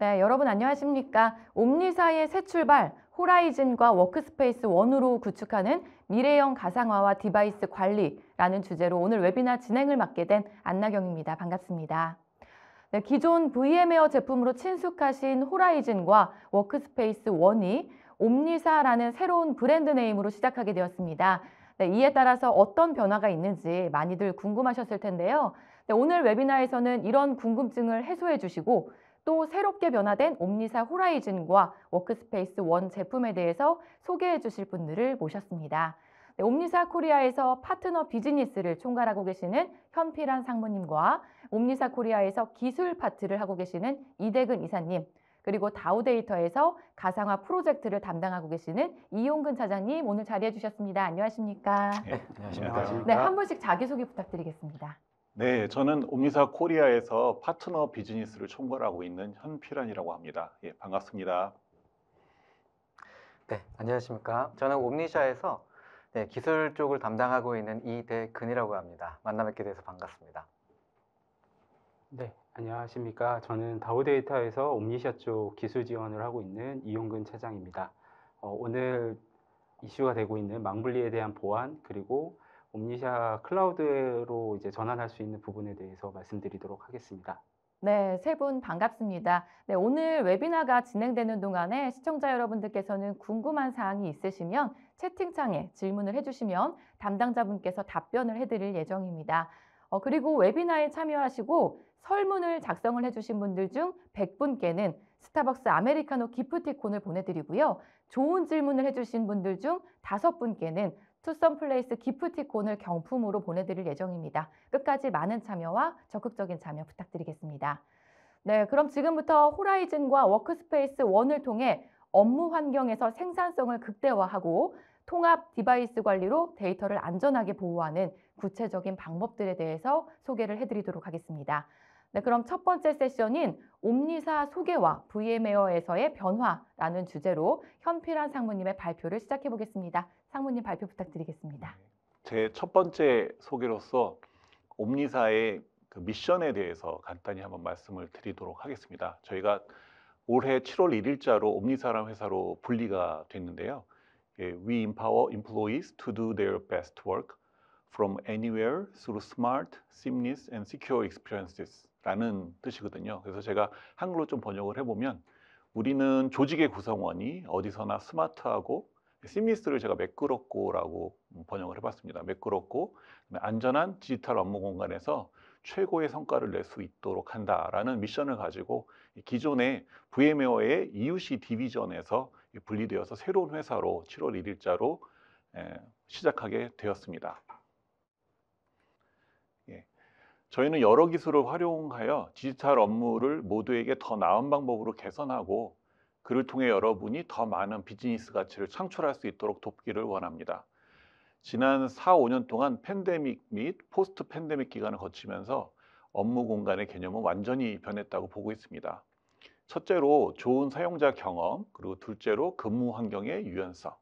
네, 여러분 안녕하십니까? 옴니사의 새 출발, 호라이즌과 워크스페이스 원으로 구축하는 미래형 가상화와 디바이스 관리라는 주제로 오늘 웨비나 진행을 맡게 된 안나경입니다. 반갑습니다. 네, 기존 VM웨어 제품으로 친숙하신 호라이즌과 워크스페이스 원이 옴니사라는 새로운 브랜드 네임으로 시작하게 되었습니다. 네, 이에 따라서 어떤 변화가 있는지 많이들 궁금하셨을 텐데요. 네, 오늘 웨비나에서는 이런 궁금증을 해소해 주시고 또 새롭게 변화된 옴니사 호라이즌과 워크스페이스 원 제품에 대해서 소개해 주실 분들을 모셨습니다. 네, 옴니사 코리아에서 파트너 비즈니스를 총괄하고 계시는 현필한 상무님과 옴니사 코리아에서 기술 파트를 하고 계시는 이대근 이사님, 그리고 다우데이터에서 가상화 프로젝트를 담당하고 계시는 이용근 차장님 오늘 자리해 주셨습니다. 안녕하십니까? 네, 안녕하십니까. 네, 한 분씩 자기소개 부탁드리겠습니다. 네, 저는 옴니사 코리아에서 파트너 비즈니스를 총괄하고 있는 현필환이라고 합니다. 예, 반갑습니다. 네, 안녕하십니까. 저는 옴니샤에서 기술 쪽을 담당하고 있는 이대근이라고 합니다. 만나 뵙게 돼서 반갑습니다. 네, 안녕하십니까. 저는 다우데이터에서 옴니샤 쪽 기술 지원을 하고 있는 이용근 차장입니다. 오늘 이슈가 되고 있는 망분리에 대한 보안, 그리고 옴니샤 클라우드로 이제 전환할 수 있는 부분에 대해서 말씀드리도록 하겠습니다. 네, 세 분 반갑습니다. 네, 오늘 웨비나가 진행되는 동안에 시청자 여러분들께서는 궁금한 사항이 있으시면 채팅창에 질문을 해주시면 담당자분께서 답변을 해드릴 예정입니다. 그리고 웨비나에 참여하시고 설문을 작성을 해주신 분들 중 100분께는 스타벅스 아메리카노 기프티콘을 보내드리고요. 좋은 질문을 해주신 분들 중 5분께는 투썸플레이스 기프티콘을 경품으로 보내드릴 예정입니다. 끝까지 많은 참여와 적극적인 참여 부탁드리겠습니다. 네, 그럼 지금부터 호라이즌과 워크스페이스 원을 통해 업무 환경에서 생산성을 극대화하고 통합 디바이스 관리로 데이터를 안전하게 보호하는 구체적인 방법들에 대해서 소개를 해드리도록 하겠습니다. 네, 그럼 첫 번째 세션인 옴니사 소개와 VM웨어에서의 변화라는 주제로 현필한 상무님의 발표를 시작해 보겠습니다. 상무님 발표 부탁드리겠습니다. 제 첫 번째 소개로서 옴니사의 그 미션에 대해서 간단히 한번 말씀을 드리도록 하겠습니다. 저희가 올해 7월 1일자로 옴니사라는 회사로 분리가 됐는데요. We empower employees to do their best work from anywhere through smart, seamless and secure experiences 라는 뜻이거든요. 그래서 제가 한글로 좀 번역을 해보면 우리는 조직의 구성원이 어디서나 스마트하고 시미스를 제가 매끄럽고라고 번역을 해봤습니다. 매끄럽고 안전한 디지털 업무 공간에서 최고의 성과를 낼 수 있도록 한다라는 미션을 가지고 기존의 VM웨어의 EUC 디비전에서 분리되어서 새로운 회사로 7월 1일자로 시작하게 되었습니다. 저희는 여러 기술을 활용하여 디지털 업무를 모두에게 더 나은 방법으로 개선하고 그를 통해 여러분이 더 많은 비즈니스 가치를 창출할 수 있도록 돕기를 원합니다. 지난 4, 5년 동안 팬데믹 및 포스트 팬데믹 기간을 거치면서 업무 공간의 개념은 완전히 변했다고 보고 있습니다. 첫째로 좋은 사용자 경험, 그리고 둘째로 근무 환경의 유연성,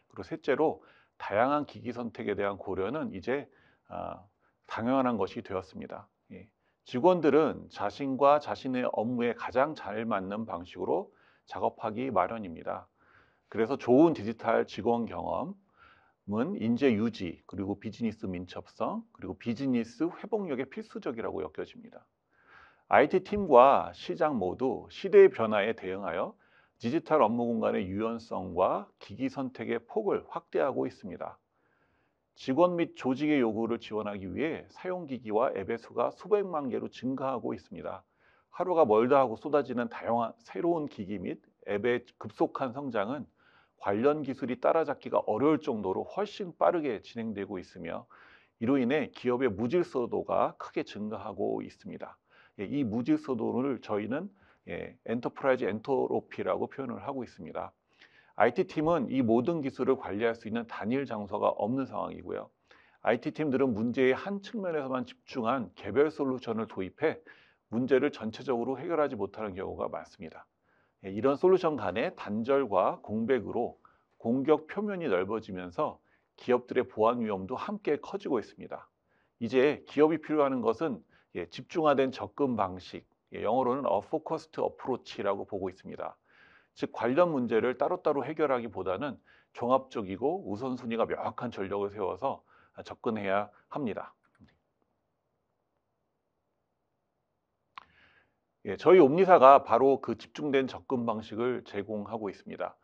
그리고 셋째로 다양한 기기 선택에 대한 고려는 이제 당연한 것이 되었습니다. 직원들은 자신과 자신의 업무에 가장 잘 맞는 방식으로 작업하기 마련입니다. 그래서 좋은 디지털 직원 경험은 인재 유지, 그리고 비즈니스 민첩성, 그리고 비즈니스 회복력에 필수적이라고 여겨집니다. IT팀과 시장 모두 시대의 변화에 대응하여 디지털 업무 공간의 유연성과 기기 선택의 폭을 확대하고 있습니다. 직원 및 조직의 요구를 지원하기 위해 사용기기와 앱의 수가 수백만 개로 증가하고 있습니다. 하루가 멀다 하고 쏟아지는 다양한 새로운 기기 및 앱의 급속한 성장은 관련 기술이 따라잡기가 어려울 정도로 훨씬 빠르게 진행되고 있으며 이로 인해 기업의 무질서도가 크게 증가하고 있습니다. 이 무질서도를 저희는 엔터프라이즈 엔트로피라고 표현을 하고 있습니다. IT팀은 이 모든 기술을 관리할 수 있는 단일 장소가 없는 상황이고요. IT팀들은 문제의 한 측면에서만 집중한 개별 솔루션을 도입해 문제를 전체적으로 해결하지 못하는 경우가 많습니다. 이런 솔루션 간의 단절과 공백으로 공격 표면이 넓어지면서 기업들의 보안 위험도 함께 커지고 있습니다. 이제 기업이 필요한 것은 집중화된 접근 방식, 영어로는 a focused approach라고 보고 있습니다. 즉 관련 문제를 따로따로 해결하기보다는 종합적이고 우선순위가 명확한 전략을 세워서 접근해야 합니다. 저희 옴니사가 바로 그 집중된 접근 방식을 제공하고 있습니다.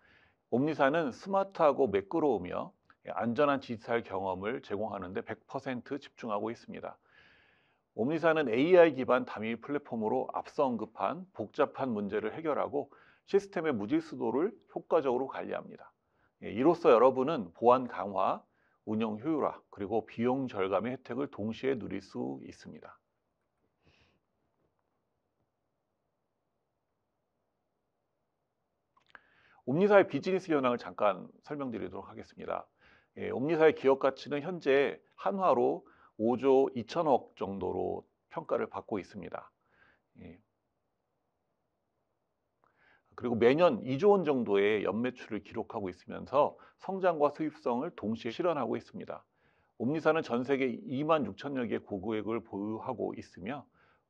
옴니사는 스마트하고 매끄러우며 안전한 디지털 경험을 제공하는데 100% 집중하고 있습니다. 옴니사는 AI 기반 담임 플랫폼으로 앞서 언급한 복잡한 문제를 해결하고 시스템의 무질서도를 효과적으로 관리합니다. 이로써 여러분은 보안 강화, 운영 효율화, 그리고 비용 절감의 혜택을 동시에 누릴 수 있습니다. 옴니사의 비즈니스 현황을 잠깐 설명드리도록 하겠습니다. 옴니사의 기업 가치는 현재 한화로 5조 2천억 정도로 평가를 받고 있습니다. 그리고 매년 2조 원 정도의 연매출을 기록하고 있으면서 성장과 수익성을 동시에 실현하고 있습니다. 옴니사는 전 세계 2만 6천여 개의 고객을 보유하고 있으며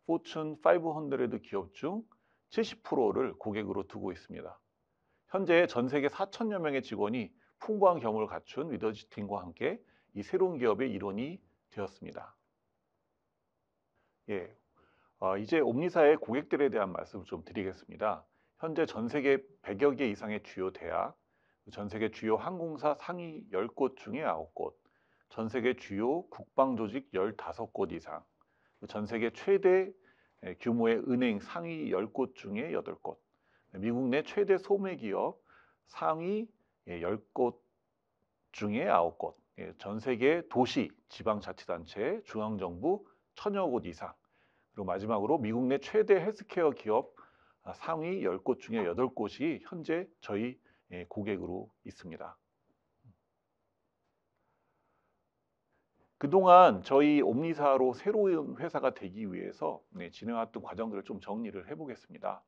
포춘 500 기업 중 70%를 고객으로 두고 있습니다. 현재 전 세계 4천여 명의 직원이 풍부한 경험을 갖춘 리더십 팀과 함께 이 새로운 기업의 일원이 되었습니다. 이제 옴니사의 고객들에 대한 말씀을 좀 드리겠습니다. 현재 전 세계 100여 개 이상의 주요 대학, 전 세계 주요 항공사 상위 10곳 중에 9곳, 전 세계 주요 국방조직 15곳 이상, 전 세계 최대 규모의 은행 상위 10곳 중에 8곳, 미국 내 최대 소매기업 상위 10곳 중에 9곳, 전 세계 도시, 지방자치단체, 중앙정부 1000여 곳 이상, 그리고 마지막으로 미국 내 최대 헬스케어 기업 상위 10곳 중에 8곳이 현재 저희 고객으로 있습니다. 그동안 저희 옴니사로 새로운 회사가 되기 위해서 진행했던 과정들을 좀 정리를 해보겠습니다.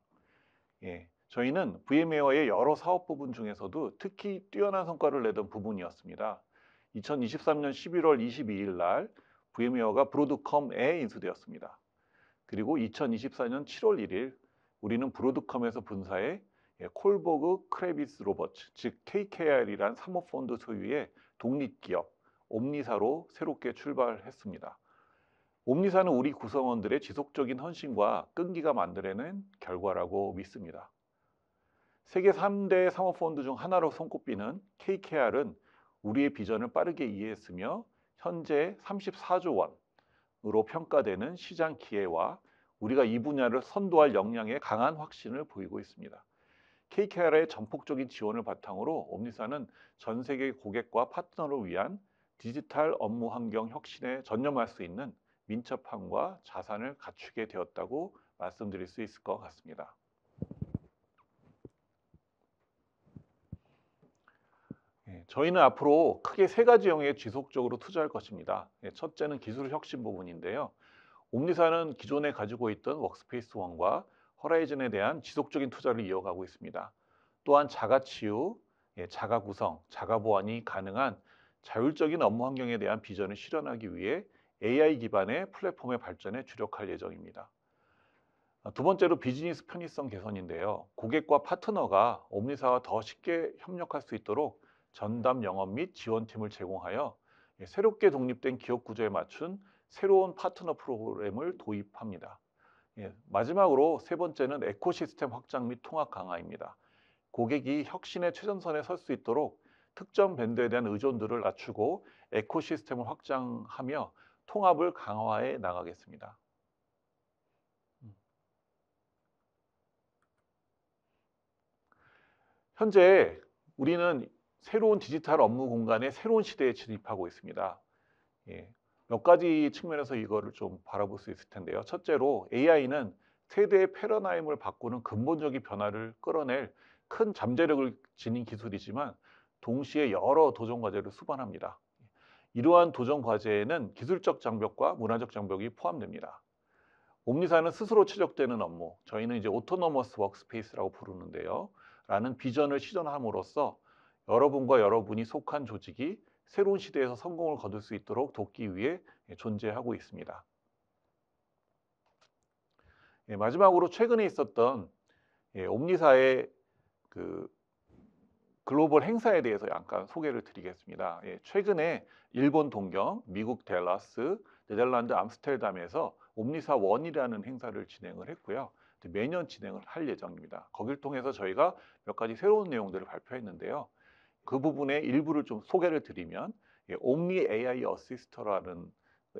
저희는 VM웨어의 여러 사업 부분 중에서도 특히 뛰어난 성과를 내던 부분이었습니다. 2023년 11월 22일 날 VM웨어가 브로드컴에 인수되었습니다. 그리고 2024년 7월 1일 우리는 브로드컴에서 분사해 콜버그 크레비스 로버츠, 즉 KKR이란 사모펀드 소유의 독립기업 옴니사로 새롭게 출발했습니다. 옴니사는 우리 구성원들의 지속적인 헌신과 끈기가 만들어낸 결과라고 믿습니다. 세계 3대 사모펀드 중 하나로 손꼽히는 KKR은 우리의 비전을 빠르게 이해했으며 현재 34조 원으로 평가되는 시장 기회와 우리가 이 분야를 선도할 역량에 강한 확신을 보이고 있습니다. KKR의 전폭적인 지원을 바탕으로 옴니사는 전 세계 고객과 파트너를 위한 디지털 업무 환경 혁신에 전념할 수 있는 민첩함과 자산을 갖추게 되었다고 말씀드릴 수 있을 것 같습니다. 저희는 앞으로 크게 3가지 영역에 지속적으로 투자할 것입니다. 첫째는 기술 혁신 부분인데요. 옴니사는 기존에 가지고 있던 워크스페이스 원과 허라이즌에 대한 지속적인 투자를 이어가고 있습니다. 또한 자가 치유, 자가 구성, 자가 보완이 가능한 자율적인 업무 환경에 대한 비전을 실현하기 위해 AI 기반의 플랫폼의 발전에 주력할 예정입니다. 두 번째로 비즈니스 편의성 개선인데요. 고객과 파트너가 옴니사와 더 쉽게 협력할 수 있도록 전담 영업 및 지원팀을 제공하여 새롭게 독립된 기업 구조에 맞춘 새로운 파트너 프로그램을 도입합니다. 마지막으로 3번째는 에코시스템 확장 및 통합 강화입니다. 고객이 혁신의 최전선에 설 수 있도록 특정 밴드에 대한 의존도를 낮추고 에코시스템을 확장하며 통합을 강화해 나가겠습니다. 현재 우리는 새로운 디지털 업무 공간의 새로운 시대에 진입하고 있습니다. 몇 가지 측면에서 이거를 좀 바라볼 수 있을 텐데요. 첫째로 AI는 세대의 패러다임을 바꾸는 근본적인 변화를 끌어낼 큰 잠재력을 지닌 기술이지만 동시에 여러 도전 과제를 수반합니다. 이러한 도전 과제에는 기술적 장벽과 문화적 장벽이 포함됩니다. 옴니사는 스스로 최적되는 업무, 저희는 이제 오토노머스 워크스페이스라고 부르는데요. 라는 비전을 실현함으로써 여러분과 여러분이 속한 조직이 새로운 시대에서 성공을 거둘 수 있도록 돕기 위해 존재하고 있습니다. 예, 마지막으로 최근에 있었던 옴니사의 그 글로벌 행사에 대해서 약간 소개를 드리겠습니다. 예, 최근에 일본 동경, 미국 댈러스, 네덜란드 암스테르담에서 옴니사 원이라는 행사를 진행을 했고요. 매년 진행을 할 예정입니다. 거길 통해서 저희가 몇 가지 새로운 내용들을 발표했는데요. 그 부분의 일부를 좀 소개를 드리면 옴니 AI 어시스터라는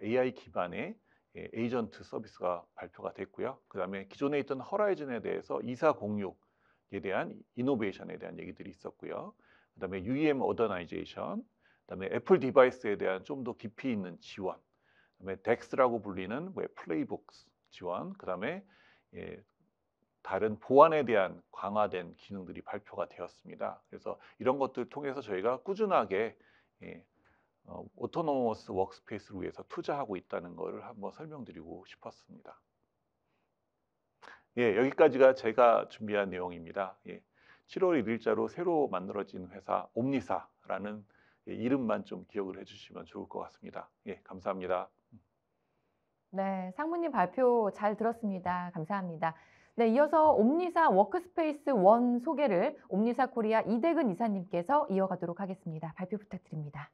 AI 기반의 에이전트 서비스가 발표가 됐고요. 그 다음에 기존에 있던 허라이즌에 대해서 2406에 대한 이노베이션에 대한 얘기들이 있었고요. 그 다음에 UEM 어더나이제이션, 그 다음에 애플 디바이스에 대한 좀 더 깊이 있는 지원, 그 다음에 덱스라고 불리는 플레이북스 지원, 그 다음에 다른 보안에 대한 강화된 기능들이 발표가 되었습니다. 그래서 이런 것들 통해서 저희가 꾸준하게 오토노머스 워크스페이스를 위해서 투자하고 있다는 것을 한번 설명드리고 싶었습니다. 예, 여기까지가 제가 준비한 내용입니다. 7월 1일자로 새로 만들어진 회사 옴니사라는 이름만 좀 기억을 해주시면 좋을 것 같습니다. 예, 감사합니다. 네, 상무님 발표 잘 들었습니다. 감사합니다. 네, 이어서 옴니사 워크스페이스 원 소개를 옴니사 코리아 이대근 이사님께서 이어가도록 하겠습니다. 발표 부탁드립니다.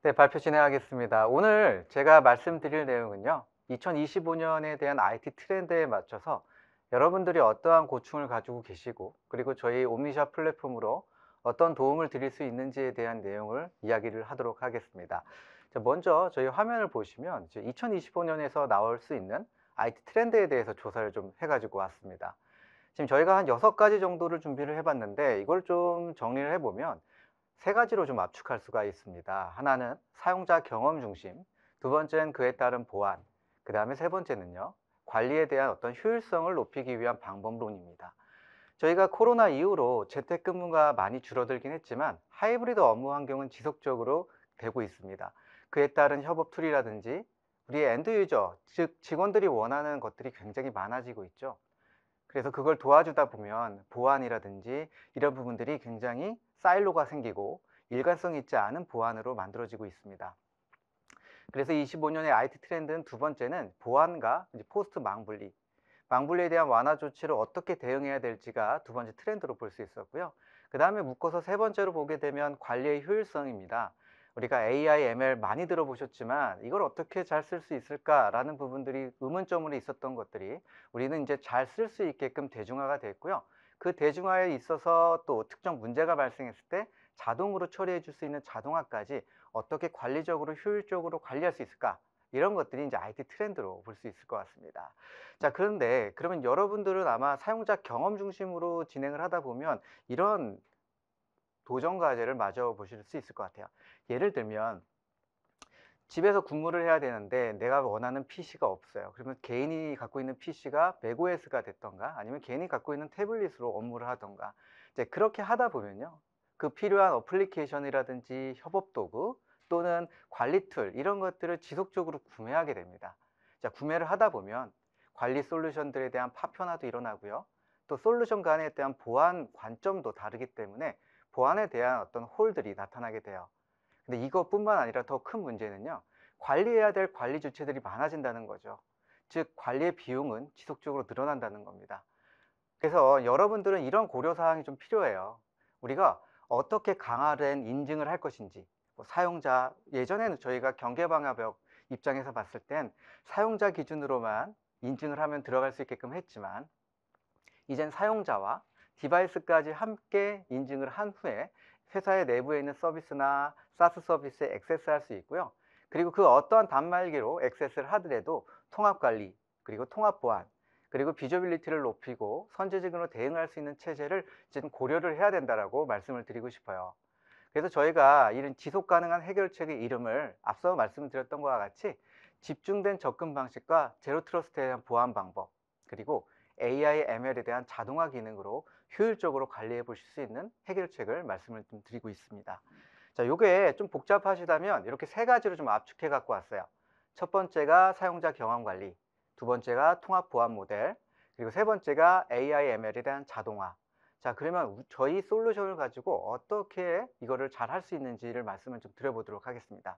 네, 발표 진행하겠습니다. 오늘 제가 말씀드릴 내용은요, 2025년에 대한 IT 트렌드에 맞춰서 여러분들이 어떠한 고충을 가지고 계시고, 그리고 저희 옴니샤 플랫폼으로 어떤 도움을 드릴 수 있는지에 대한 내용을 이야기를 하도록 하겠습니다. 자, 먼저 저희 화면을 보시면 2025년에서 나올 수 있는 IT 트렌드에 대해서 조사를 좀 해가지고 왔습니다. 지금 저희가 한 6가지 정도를 준비를 해봤는데, 이걸 좀 정리를 해보면 3가지로 좀 압축할 수가 있습니다. 하나는 사용자 경험 중심, 두 번째는 그에 따른 보안, 그 다음에 세 번째는요, 관리에 대한 어떤 효율성을 높이기 위한 방법론입니다. 저희가 코로나 이후로 재택근무가 많이 줄어들긴 했지만 하이브리드 업무 환경은 지속적으로 되고 있습니다. 그에 따른 협업 툴이라든지 우리의 엔드 유저, 즉 직원들이 원하는 것들이 굉장히 많아지고 있죠. 그래서 그걸 도와주다 보면 보안이라든지 이런 부분들이 굉장히 사일로가 생기고 일관성 있지 않은 보안으로 만들어지고 있습니다. 그래서 25년의 IT 트렌드는 두 번째는 보안과 포스트 망분리, 망분리에 대한 완화 조치를 어떻게 대응해야 될지가 두 번째 트렌드로 볼 수 있었고요. 그 다음에 묶어서 세 번째로 보게 되면 관리의 효율성입니다. 우리가 AI, ML 많이 들어보셨지만 이걸 어떻게 잘 쓸 수 있을까라는 부분들이 의문점으로 있었던 것들이 우리는 이제 잘 쓸 수 있게끔 대중화가 됐고요. 그 대중화에 있어서 또 특정 문제가 발생했을 때 자동으로 처리해 줄 수 있는 자동화까지 어떻게 관리적으로 효율적으로 관리할 수 있을까? 이런 것들이 이제 IT 트렌드로 볼 수 있을 것 같습니다. 자, 그런데 그러면 여러분들은 아마 사용자 경험 중심으로 진행을 하다 보면 이런 도전 과제를 마저 보실 수 있을 것 같아요. 예를 들면 집에서 근무를 해야 되는데 내가 원하는 PC가 없어요. 그러면 개인이 갖고 있는 PC가 맥OS가 됐던가 아니면 개인이 갖고 있는 태블릿으로 업무를 하던가 이제 그렇게 하다 보면요, 그 필요한 어플리케이션이라든지 협업 도구 또는 관리 툴 이런 것들을 지속적으로 구매하게 됩니다. 자, 구매를 하다 보면 관리 솔루션들에 대한 파편화도 일어나고요, 또 솔루션 간에 대한 보안 관점도 다르기 때문에 보안에 대한 어떤 홀들이 나타나게 돼요. 근데 이것뿐만 아니라 더 큰 문제는요, 관리해야 될 관리 주체들이 많아진다는 거죠. 즉 관리의 비용은 지속적으로 늘어난다는 겁니다. 그래서 여러분들은 이런 고려사항이 좀 필요해요. 우리가 어떻게 강화된 인증을 할 것인지, 사용자, 예전에는 저희가 경계방화벽 입장에서 봤을 땐 사용자 기준으로만 인증을 하면 들어갈 수 있게끔 했지만 이젠 사용자와 디바이스까지 함께 인증을 한 후에 회사의 내부에 있는 서비스나 사스 서비스에 액세스할 수 있고요. 그리고 그 어떠한 단말기로 액세스를 하더라도 통합관리, 그리고 통합보안, 그리고 비저빌리티를 높이고 선제적으로 대응할 수 있는 체제를 지금 고려를 해야 된다라고 말씀을 드리고 싶어요. 그래서 저희가 이런 지속 가능한 해결책의 이름을 앞서 말씀드렸던 것과 같이 집중된 접근 방식과 제로 트러스트에 대한 보안 방법, 그리고 AI, ML에 대한 자동화 기능으로 효율적으로 관리해 보실 수 있는 해결책을 말씀을 좀 드리고 있습니다. 자, 요게 좀 복잡하시다면 이렇게 3가지로 좀 압축해 갖고 왔어요. 첫 번째가 사용자 경험 관리, 두 번째가 통합 보안 모델, 그리고 세 번째가 AI, ML에 대한 자동화. 자, 그러면 저희 솔루션을 가지고 어떻게 이거를 잘 할 수 있는지를 말씀을 좀 드려보도록 하겠습니다.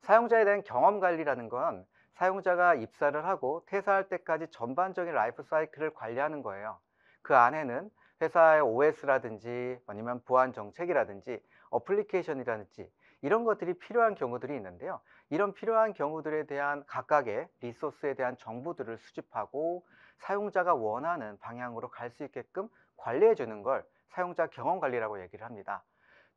사용자에 대한 경험 관리라는 건 사용자가 입사를 하고 퇴사할 때까지 전반적인 라이프 사이클을 관리하는 거예요. 그 안에는 회사의 OS라든지 아니면 보안 정책이라든지 어플리케이션이라든지 이런 것들이 필요한 경우들이 있는데요. 이런 필요한 경우들에 대한 각각의 리소스에 대한 정보들을 수집하고 사용자가 원하는 방향으로 갈 수 있게끔 관리해 주는 걸 사용자 경험 관리라고 얘기를 합니다.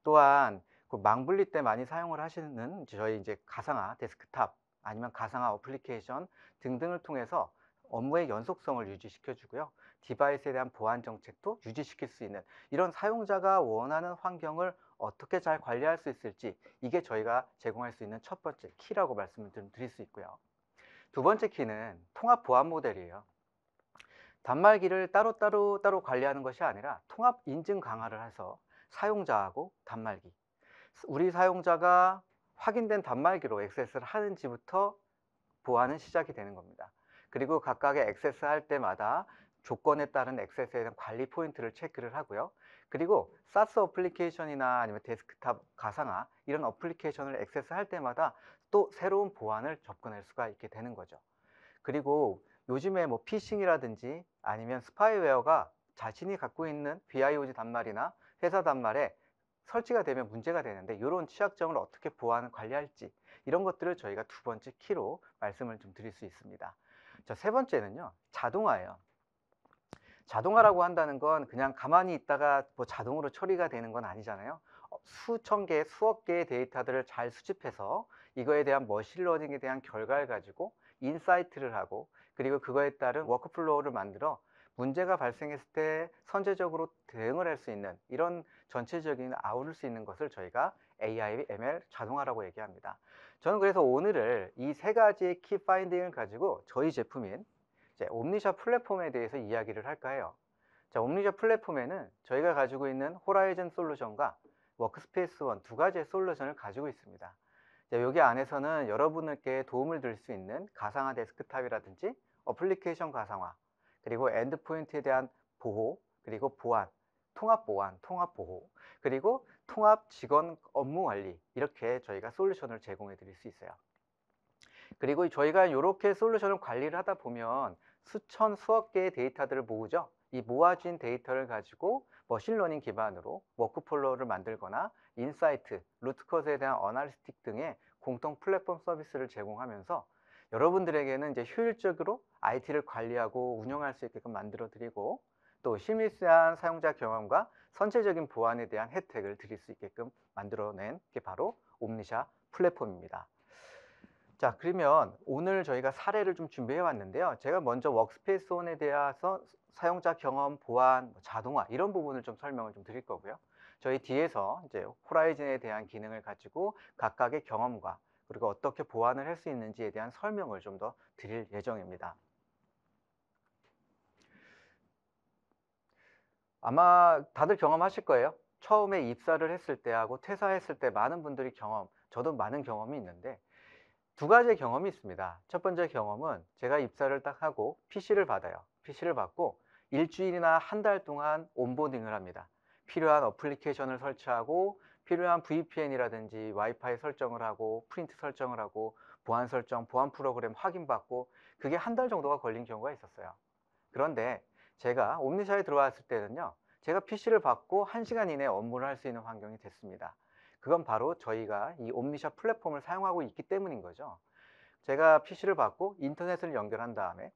또한 그 망분리 때 많이 사용을 하시는 저희 이제 가상화 데스크탑 아니면 가상화 어플리케이션 등등을 통해서 업무의 연속성을 유지시켜 주고요. 디바이스에 대한 보안 정책도 유지시킬 수 있는 이런 사용자가 원하는 환경을 어떻게 잘 관리할 수 있을지, 이게 저희가 제공할 수 있는 첫 번째 키라고 말씀을 좀 드릴 수 있고요. 두 번째 키는 통합 보안 모델이에요. 단말기를 따로 관리하는 것이 아니라 통합 인증 강화를 해서 사용자하고 단말기, 우리 사용자가 확인된 단말기로 액세스를 하는지부터 보안은 시작이 되는 겁니다. 그리고 각각의 액세스할 때마다 조건에 따른 액세스에 대한 관리 포인트를 체크를 하고요. 그리고 사스 어플리케이션이나 아니면 데스크탑 가상화 이런 어플리케이션을 액세스할 때마다 또 새로운 보안을 접근할 수가 있게 되는 거죠. 그리고 요즘에 뭐 피싱이라든지 아니면 스파이웨어가 자신이 갖고 있는 BIOG 단말이나 회사 단말에 설치가 되면 문제가 되는데, 이런 취약점을 어떻게 보안 관리할지 이런 것들을 저희가 두 번째 키로 말씀을 좀 드릴 수 있습니다. 자, 세 번째는요, 자동화예요. 자동화라고 한다는 건 그냥 가만히 있다가 뭐 자동으로 처리가 되는 건 아니잖아요. 수천 개, 수억 개의 데이터들을 잘 수집해서 이거에 대한 머신러닝에 대한 결과를 가지고 인사이트를 하고, 그리고 그거에 따른 워크플로우를 만들어 문제가 발생했을 때 선제적으로 대응을 할 수 있는 이런 전체적인 아우를 수 있는 것을 저희가 AI, ML 자동화라고 얘기합니다. 저는 그래서 오늘을 이 세 가지의 키 파인딩을 가지고 저희 제품인 옴니샤 플랫폼에 대해서 이야기를 할까 해요. 자, 옴니샤 플랫폼에는 저희가 가지고 있는 호라이즌 솔루션과 워크스페이스 원 두 가지의 솔루션을 가지고 있습니다. 자, 여기 안에서는 여러분께 도움을 줄 수 있는 가상화 데스크탑이라든지 어플리케이션 가상화, 그리고 엔드포인트에 대한 보호, 그리고 보안, 통합 보안, 통합 보호, 그리고 통합 직원 업무 관리, 이렇게 저희가 솔루션을 제공해 드릴 수 있어요. 그리고 저희가 이렇게 솔루션을 관리를 하다 보면 수천, 수억 개의 데이터들을 모으죠. 이 모아진 데이터를 가지고 머신러닝 기반으로 워크플로우를 만들거나 인사이트, 루트코즈에 대한 어널리스틱 등의 공통 플랫폼 서비스를 제공하면서 여러분들에게는 이제 효율적으로 IT를 관리하고 운영할 수 있게끔 만들어 드리고, 또 실미스한 사용자 경험과 선체적인 보안에 대한 혜택을 드릴 수 있게끔 만들어낸 게 바로 옴니샤 플랫폼입니다. 자, 그러면 오늘 저희가 사례를 좀 준비해 왔는데요. 제가 먼저 워크스페이스 원에 대해서 사용자 경험, 보안, 자동화 이런 부분을 좀 설명을 좀 드릴 거고요. 저희 뒤에서 이제 호라이즌에 대한 기능을 가지고 각각의 경험과 그리고 어떻게 보완을 할 수 있는지에 대한 설명을 좀 더 드릴 예정입니다. 아마 다들 경험하실 거예요. 처음에 입사를 했을 때하고 퇴사했을 때 많은 분들이 저도 많은 경험이 있는데, 두 가지의 경험이 있습니다. 첫 번째 경험은 제가 입사를 딱 하고 PC를 받아요. PC를 받고 일주일이나 한 달 동안 온보딩을 합니다. 필요한 어플리케이션을 설치하고 필요한 VPN이라든지 와이파이 설정을 하고 프린트 설정을 하고 보안 설정, 보안 프로그램 확인받고, 그게 한 달 정도가 걸린 경우가 있었어요. 그런데 제가 옴니샤에 들어왔을 때는요, 제가 PC를 받고 1시간 이내에 업무를 할 수 있는 환경이 됐습니다. 그건 바로 저희가 이 옴니샤 플랫폼을 사용하고 있기 때문인 거죠. 제가 PC를 받고 인터넷을 연결한 다음에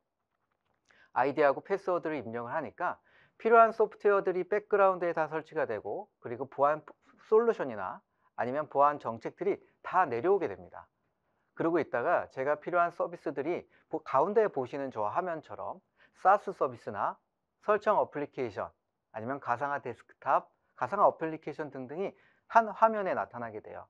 아이디하고 패스워드를 입력을 하니까 필요한 소프트웨어들이 백그라운드에 다 설치가 되고, 그리고 보안 솔루션이나 아니면 보안 정책들이 다 내려오게 됩니다. 그러고 있다가 제가 필요한 서비스들이 가운데 보시는 저 화면처럼 사스 서비스나 설정 어플리케이션 아니면 가상화 데스크탑, 가상화 어플리케이션 등등이 한 화면에 나타나게 돼요.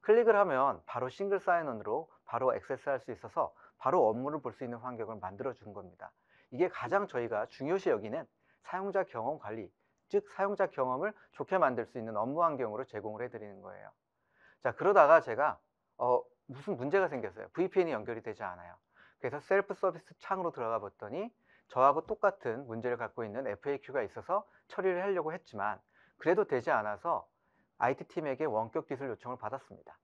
클릭을 하면 바로 싱글 사인온으로 바로 액세스할 수 있어서 바로 업무를 볼 수 있는 환경을 만들어 준 겁니다. 이게 가장 저희가 중요시 여기는 사용자 경험 관리, 즉 사용자 경험을 좋게 만들 수 있는 업무 환경으로 제공을 해드리는 거예요. 자, 그러다가 제가 무슨 문제가 생겼어요. VPN이 연결이 되지 않아요. 그래서 셀프 서비스 창으로 들어가 봤더니 저하고 똑같은 문제를 갖고 있는 FAQ가 있어서 처리를 하려고 했지만 그래도 되지 않아서 IT팀에게 원격 기술 요청을 받았습니다.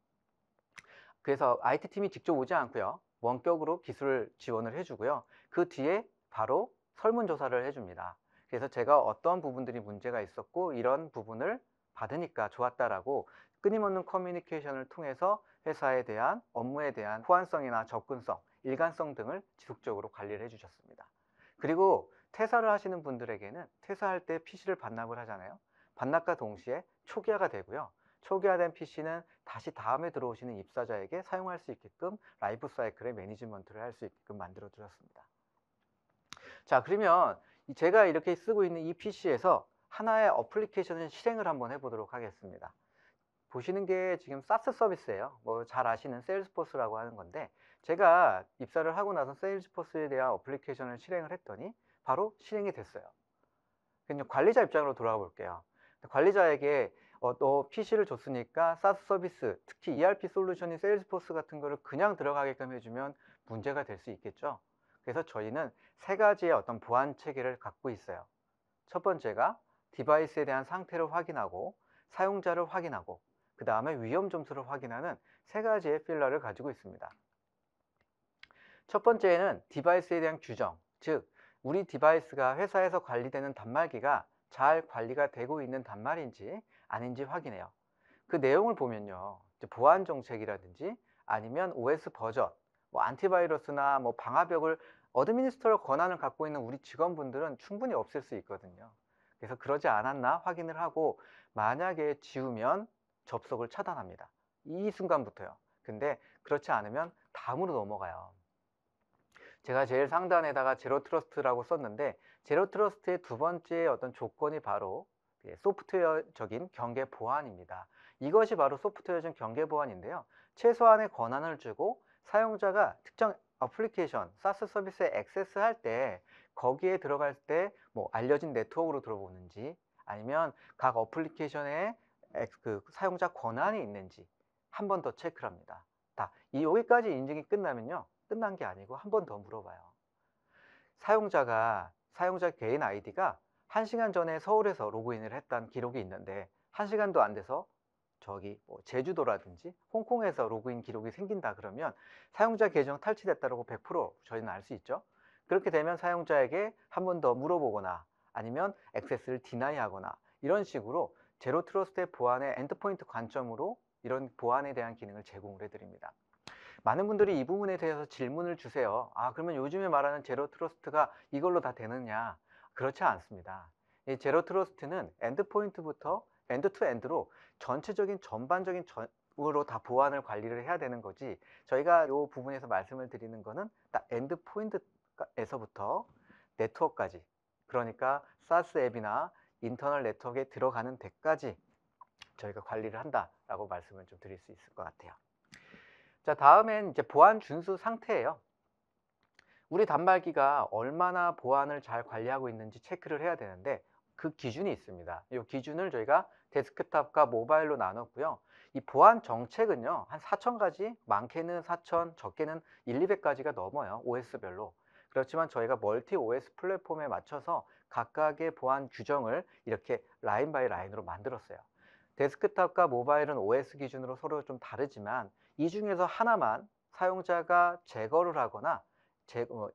그래서 IT팀이 직접 오지 않고요, 원격으로 기술 지원을 해주고요. 그 뒤에 바로 설문조사를 해줍니다. 그래서 제가 어떤 부분들이 문제가 있었고 이런 부분을 받으니까 좋았다라고 끊임없는 커뮤니케이션을 통해서 회사에 대한 업무에 대한 호환성이나 접근성, 일관성 등을 지속적으로 관리를 해주셨습니다. 그리고 퇴사를 하시는 분들에게는 퇴사할 때 PC를 반납을 하잖아요. 반납과 동시에 초기화가 되고요. 초기화된 PC는 다시 다음에 들어오시는 입사자에게 사용할 수 있게끔 라이프 사이클의 매니지먼트를 할 수 있게끔 만들어 드렸습니다. 자, 그러면 제가 이렇게 쓰고 있는 이 PC에서 하나의 어플리케이션을 실행을 한번 해보도록 하겠습니다. 보시는 게 지금 사스 서비스예요. 뭐 잘 아시는 세일즈포스라고 하는 건데, 제가 입사를 하고 나서 세일즈포스에 대한 어플리케이션을 실행을 했더니 바로 실행이 됐어요. 그냥 관리자 입장으로 돌아가 볼게요. 관리자에게 너 PC를 줬으니까 사스 서비스, 특히 ERP 솔루션인 세일즈포스 같은 거를 그냥 들어가게끔 해주면 문제가 될 수 있겠죠. 그래서 저희는 세 가지의 어떤 보안 체계를 갖고 있어요. 첫 번째가 디바이스에 대한 상태를 확인하고 사용자를 확인하고 그 다음에 위험 점수를 확인하는 세 가지의 필러를 가지고 있습니다. 첫 번째는 디바이스에 대한 규정, 즉 우리 디바이스가 회사에서 관리되는 단말기가 잘 관리가 되고 있는 단말인지 아닌지 확인해요. 그 내용을 보면요, 보안 정책이라든지 아니면 OS 버전, 뭐 안티바이러스나 뭐 방화벽을 어드미니스트러 권한을 갖고 있는 우리 직원분들은 충분히 없앨 수 있거든요. 그래서 그러지 않았나 확인을 하고 만약에 지우면 접속을 차단합니다. 이 순간부터요. 근데 그렇지 않으면 다음으로 넘어가요. 제가 제일 상단에다가 제로 트러스트라고 썼는데, 제로 트러스트의 두 번째 어떤 조건이 바로 소프트웨어적인 경계 보안입니다. 이것이 바로 소프트웨어적인 경계 보안인데요. 최소한의 권한을 주고 사용자가 특정 어플리케이션, 사스 서비스에 액세스할 때 거기에 들어갈 때 뭐 알려진 네트워크로 들어오는지 아니면 각 어플리케이션에 그 사용자 권한이 있는지 한 번 더 체크를 합니다. 여기까지 인증이 끝나면요, 끝난 게 아니고 한 번 더 물어봐요. 사용자 개인 아이디가 1시간 전에 서울에서 로그인을 했다는 기록이 있는데 1시간도 안 돼서 저기 뭐 제주도라든지 홍콩에서 로그인 기록이 생긴다 그러면 사용자 계정 탈취됐다고 100% 저희는 알 수 있죠. 그렇게 되면 사용자에게 한 번 더 물어보거나 아니면 액세스를 디나이하거나 이런 식으로 제로 트러스트의 보안의 엔드포인트 관점으로 이런 보안에 대한 기능을 제공을 해드립니다. 많은 분들이 이 부분에 대해서 질문을 주세요. 그러면 요즘에 말하는 제로 트러스트가 이걸로 다 되느냐? 그렇지 않습니다. 이 제로 트러스트는 엔드포인트부터 엔드 투 엔드로 전체적인 전반적인 으로 다 보안을 관리를 해야 되는 거지, 저희가 이 부분에서 말씀을 드리는 거는 딱 엔드 포인트에서부터 네트워크까지, 그러니까 사스 앱이나 인터널 네트워크에 들어가는 데까지 저희가 관리를 한다라고 말씀을 좀 드릴 수 있을 것 같아요. 자, 다음엔 이제 보안 준수 상태예요. 우리 단말기가 얼마나 보안을 잘 관리하고 있는지 체크를 해야 되는데 그 기준이 있습니다. 이 기준을 저희가 데스크탑과 모바일로 나눴고요. 이 보안 정책은요, 한 4,000가지, 많게는 4,000, 적게는 200가지가 넘어요. OS별로. 그렇지만 저희가 멀티 OS 플랫폼에 맞춰서 각각의 보안 규정을 이렇게 라인 바이 라인으로 만들었어요. 데스크탑과 모바일은 OS 기준으로 서로 좀 다르지만 이 중에서 하나만 사용자가 제거를 하거나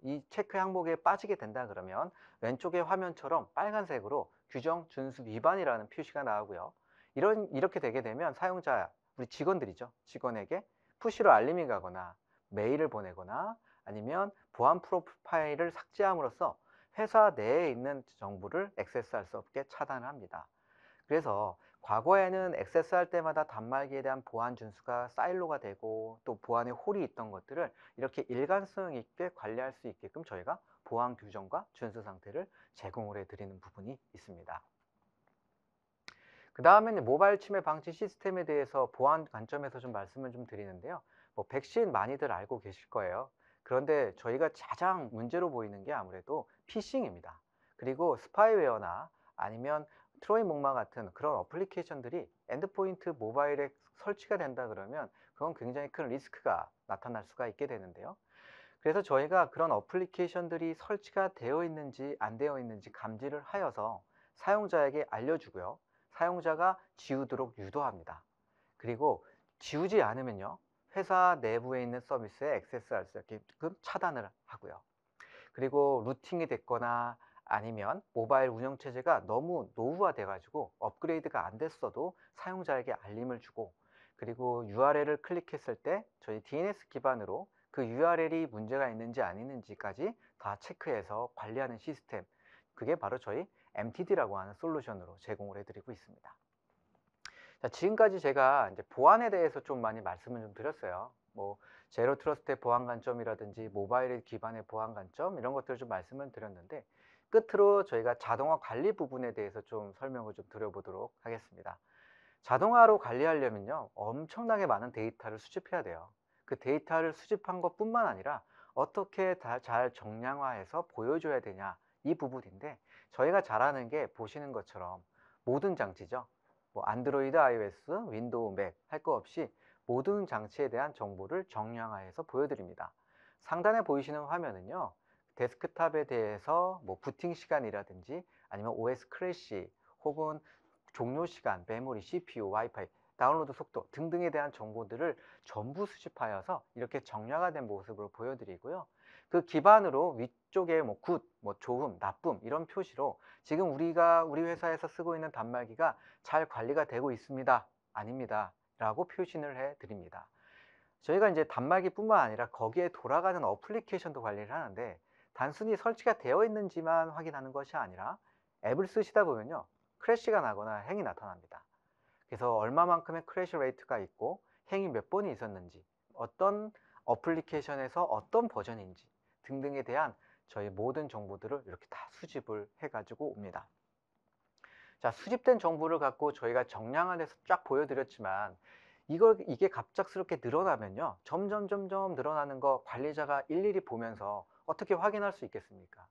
이 체크 항목에 빠지게 된다 그러면 왼쪽의 화면처럼 빨간색으로 규정 준수 위반이라는 표시가 나오고요. 이렇게 되게 되면 사용자, 우리 직원들이죠. 직원에게 푸시로 알림이 가거나 메일을 보내거나 아니면 보안 프로파일을 삭제함으로써 회사 내에 있는 정보를 액세스할 수 없게 차단을 합니다. 그래서 과거에는 액세스할 때마다 단말기에 대한 보안 준수가 사일로가 되고 또 보안에 홀이 있던 것들을 이렇게 일관성 있게 관리할 수 있게끔 저희가 보안 규정과 준수 상태를 제공을 해드리는 부분이 있습니다. 그 다음에는 모바일 침해 방지 시스템에 대해서 보안 관점에서 좀 말씀을 좀 드리는데요. 뭐 백신 많이들 알고 계실 거예요. 그런데 저희가 가장 문제로 보이는 게 아무래도 피싱입니다. 그리고 스파이웨어나 아니면 트로이 목마 같은 그런 어플리케이션들이 엔드포인트 모바일에 설치가 된다 그러면 그건 굉장히 큰 리스크가 나타날 수가 있게 되는데요. 그래서 저희가 그런 어플리케이션들이 설치가 되어 있는지 안 되어 있는지 감지를 하여서 사용자에게 알려주고요. 사용자가 지우도록 유도합니다. 그리고 지우지 않으면요, 회사 내부에 있는 서비스에 액세스할 수 있게끔 차단을 하고요. 그리고 루팅이 됐거나 아니면 모바일 운영체제가 너무 노후화돼 가지고 업그레이드가 안 됐어도 사용자에게 알림을 주고, 그리고 URL을 클릭했을 때 저희 DNS 기반으로 그 URL이 문제가 있는지 안 있는지까지 다 체크해서 관리하는 시스템, 그게 바로 저희 MTD라고 하는 솔루션으로 제공을 해드리고 있습니다. 자, 지금까지 제가 이제 보안에 대해서 좀 많이 말씀을 좀 드렸어요. 뭐 제로 트러스트의 보안 관점이라든지 모바일 기반의 보안 관점, 이런 것들을 좀 말씀을 드렸는데, 끝으로 저희가 자동화 관리 부분에 대해서 좀 설명을 좀 드려보도록 하겠습니다. 자동화로 관리하려면요, 엄청나게 많은 데이터를 수집해야 돼요. 그 데이터를 수집한 것뿐만 아니라 어떻게 잘 정량화해서 보여줘야 되냐, 이 부분인데, 저희가 잘하는 게 보시는 것처럼 모든 장치죠. 뭐 안드로이드, iOS, 윈도우, 맥 할 거 없이 모든 장치에 대한 정보를 정량화해서 보여드립니다. 상단에 보이시는 화면은요, 데스크탑에 대해서 뭐 부팅 시간이라든지 아니면 OS 크래시 혹은 종료 시간, 메모리, CPU, 와이파이, 다운로드 속도 등등에 대한 정보들을 전부 수집하여서 이렇게 정량화된 모습으로 보여드리고요. 그 기반으로 위쪽에 뭐 굿, 뭐 좋음, 나쁨 이런 표시로 지금 우리 회사에서 쓰고 있는 단말기가 잘 관리가 되고 있습니다, 아닙니다 라고 표시를 해 드립니다. 저희가 이제 단말기뿐만 아니라 거기에 돌아가는 어플리케이션도 관리를 하는데, 단순히 설치가 되어 있는지만 확인하는 것이 아니라 앱을 쓰시다 보면요, 크래시가 나거나 행이 나타납니다. 그래서 얼마만큼의 크래시 레이트가 있고 행이 몇 번이 있었는지, 어떤 어플리케이션에서 어떤 버전인지 등등에 대한 저희 모든 정보들을 이렇게 다 수집을 해 가지고 옵니다. 자, 수집된 정보를 갖고 저희가 정량을 해서 쫙 보여드렸지만, 이게 갑작스럽게 늘어나면요, 점점 늘어나는 거 관리자가 일일이 보면서 어떻게 확인할 수 있겠습니까?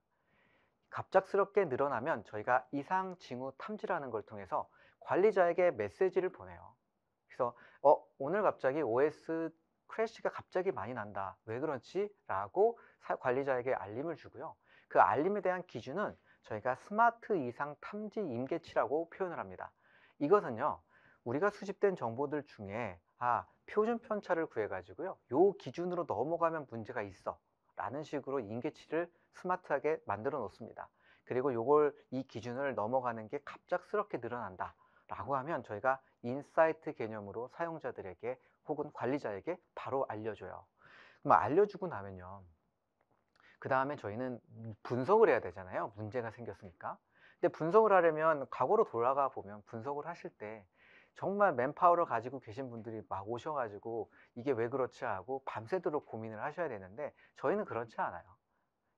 갑작스럽게 늘어나면 저희가 이상 징후 탐지라는 걸 통해서 관리자에게 메시지를 보내요. 그래서 오늘 갑자기 OS 크래시가 갑자기 많이 난다, 왜 그렇지? 라고 관리자에게 알림을 주고요. 그 알림에 대한 기준은 저희가 스마트 이상 탐지 임계치라고 표현을 합니다. 이것은요, 우리가 수집된 정보들 중에 표준 편차를 구해 가지고요, 요 기준으로 넘어가면 문제가 있어 라는 식으로 임계치를 스마트하게 만들어 놓습니다. 그리고 이 기준을 넘어가는 게 갑작스럽게 늘어난다 라고 하면 저희가 인사이트 개념으로 사용자들에게 혹은 관리자에게 바로 알려줘요. 그럼 알려주고 나면요, 그 다음에 저희는 분석을 해야 되잖아요, 문제가 생겼으니까. 근데 분석을 하려면 과거로 돌아가 보면 분석을 하실 때 정말 맨파워를 가지고 계신 분들이 막 오셔가지고 이게 왜 그렇지 하고 밤새도록 고민을 하셔야 되는데, 저희는 그렇지 않아요.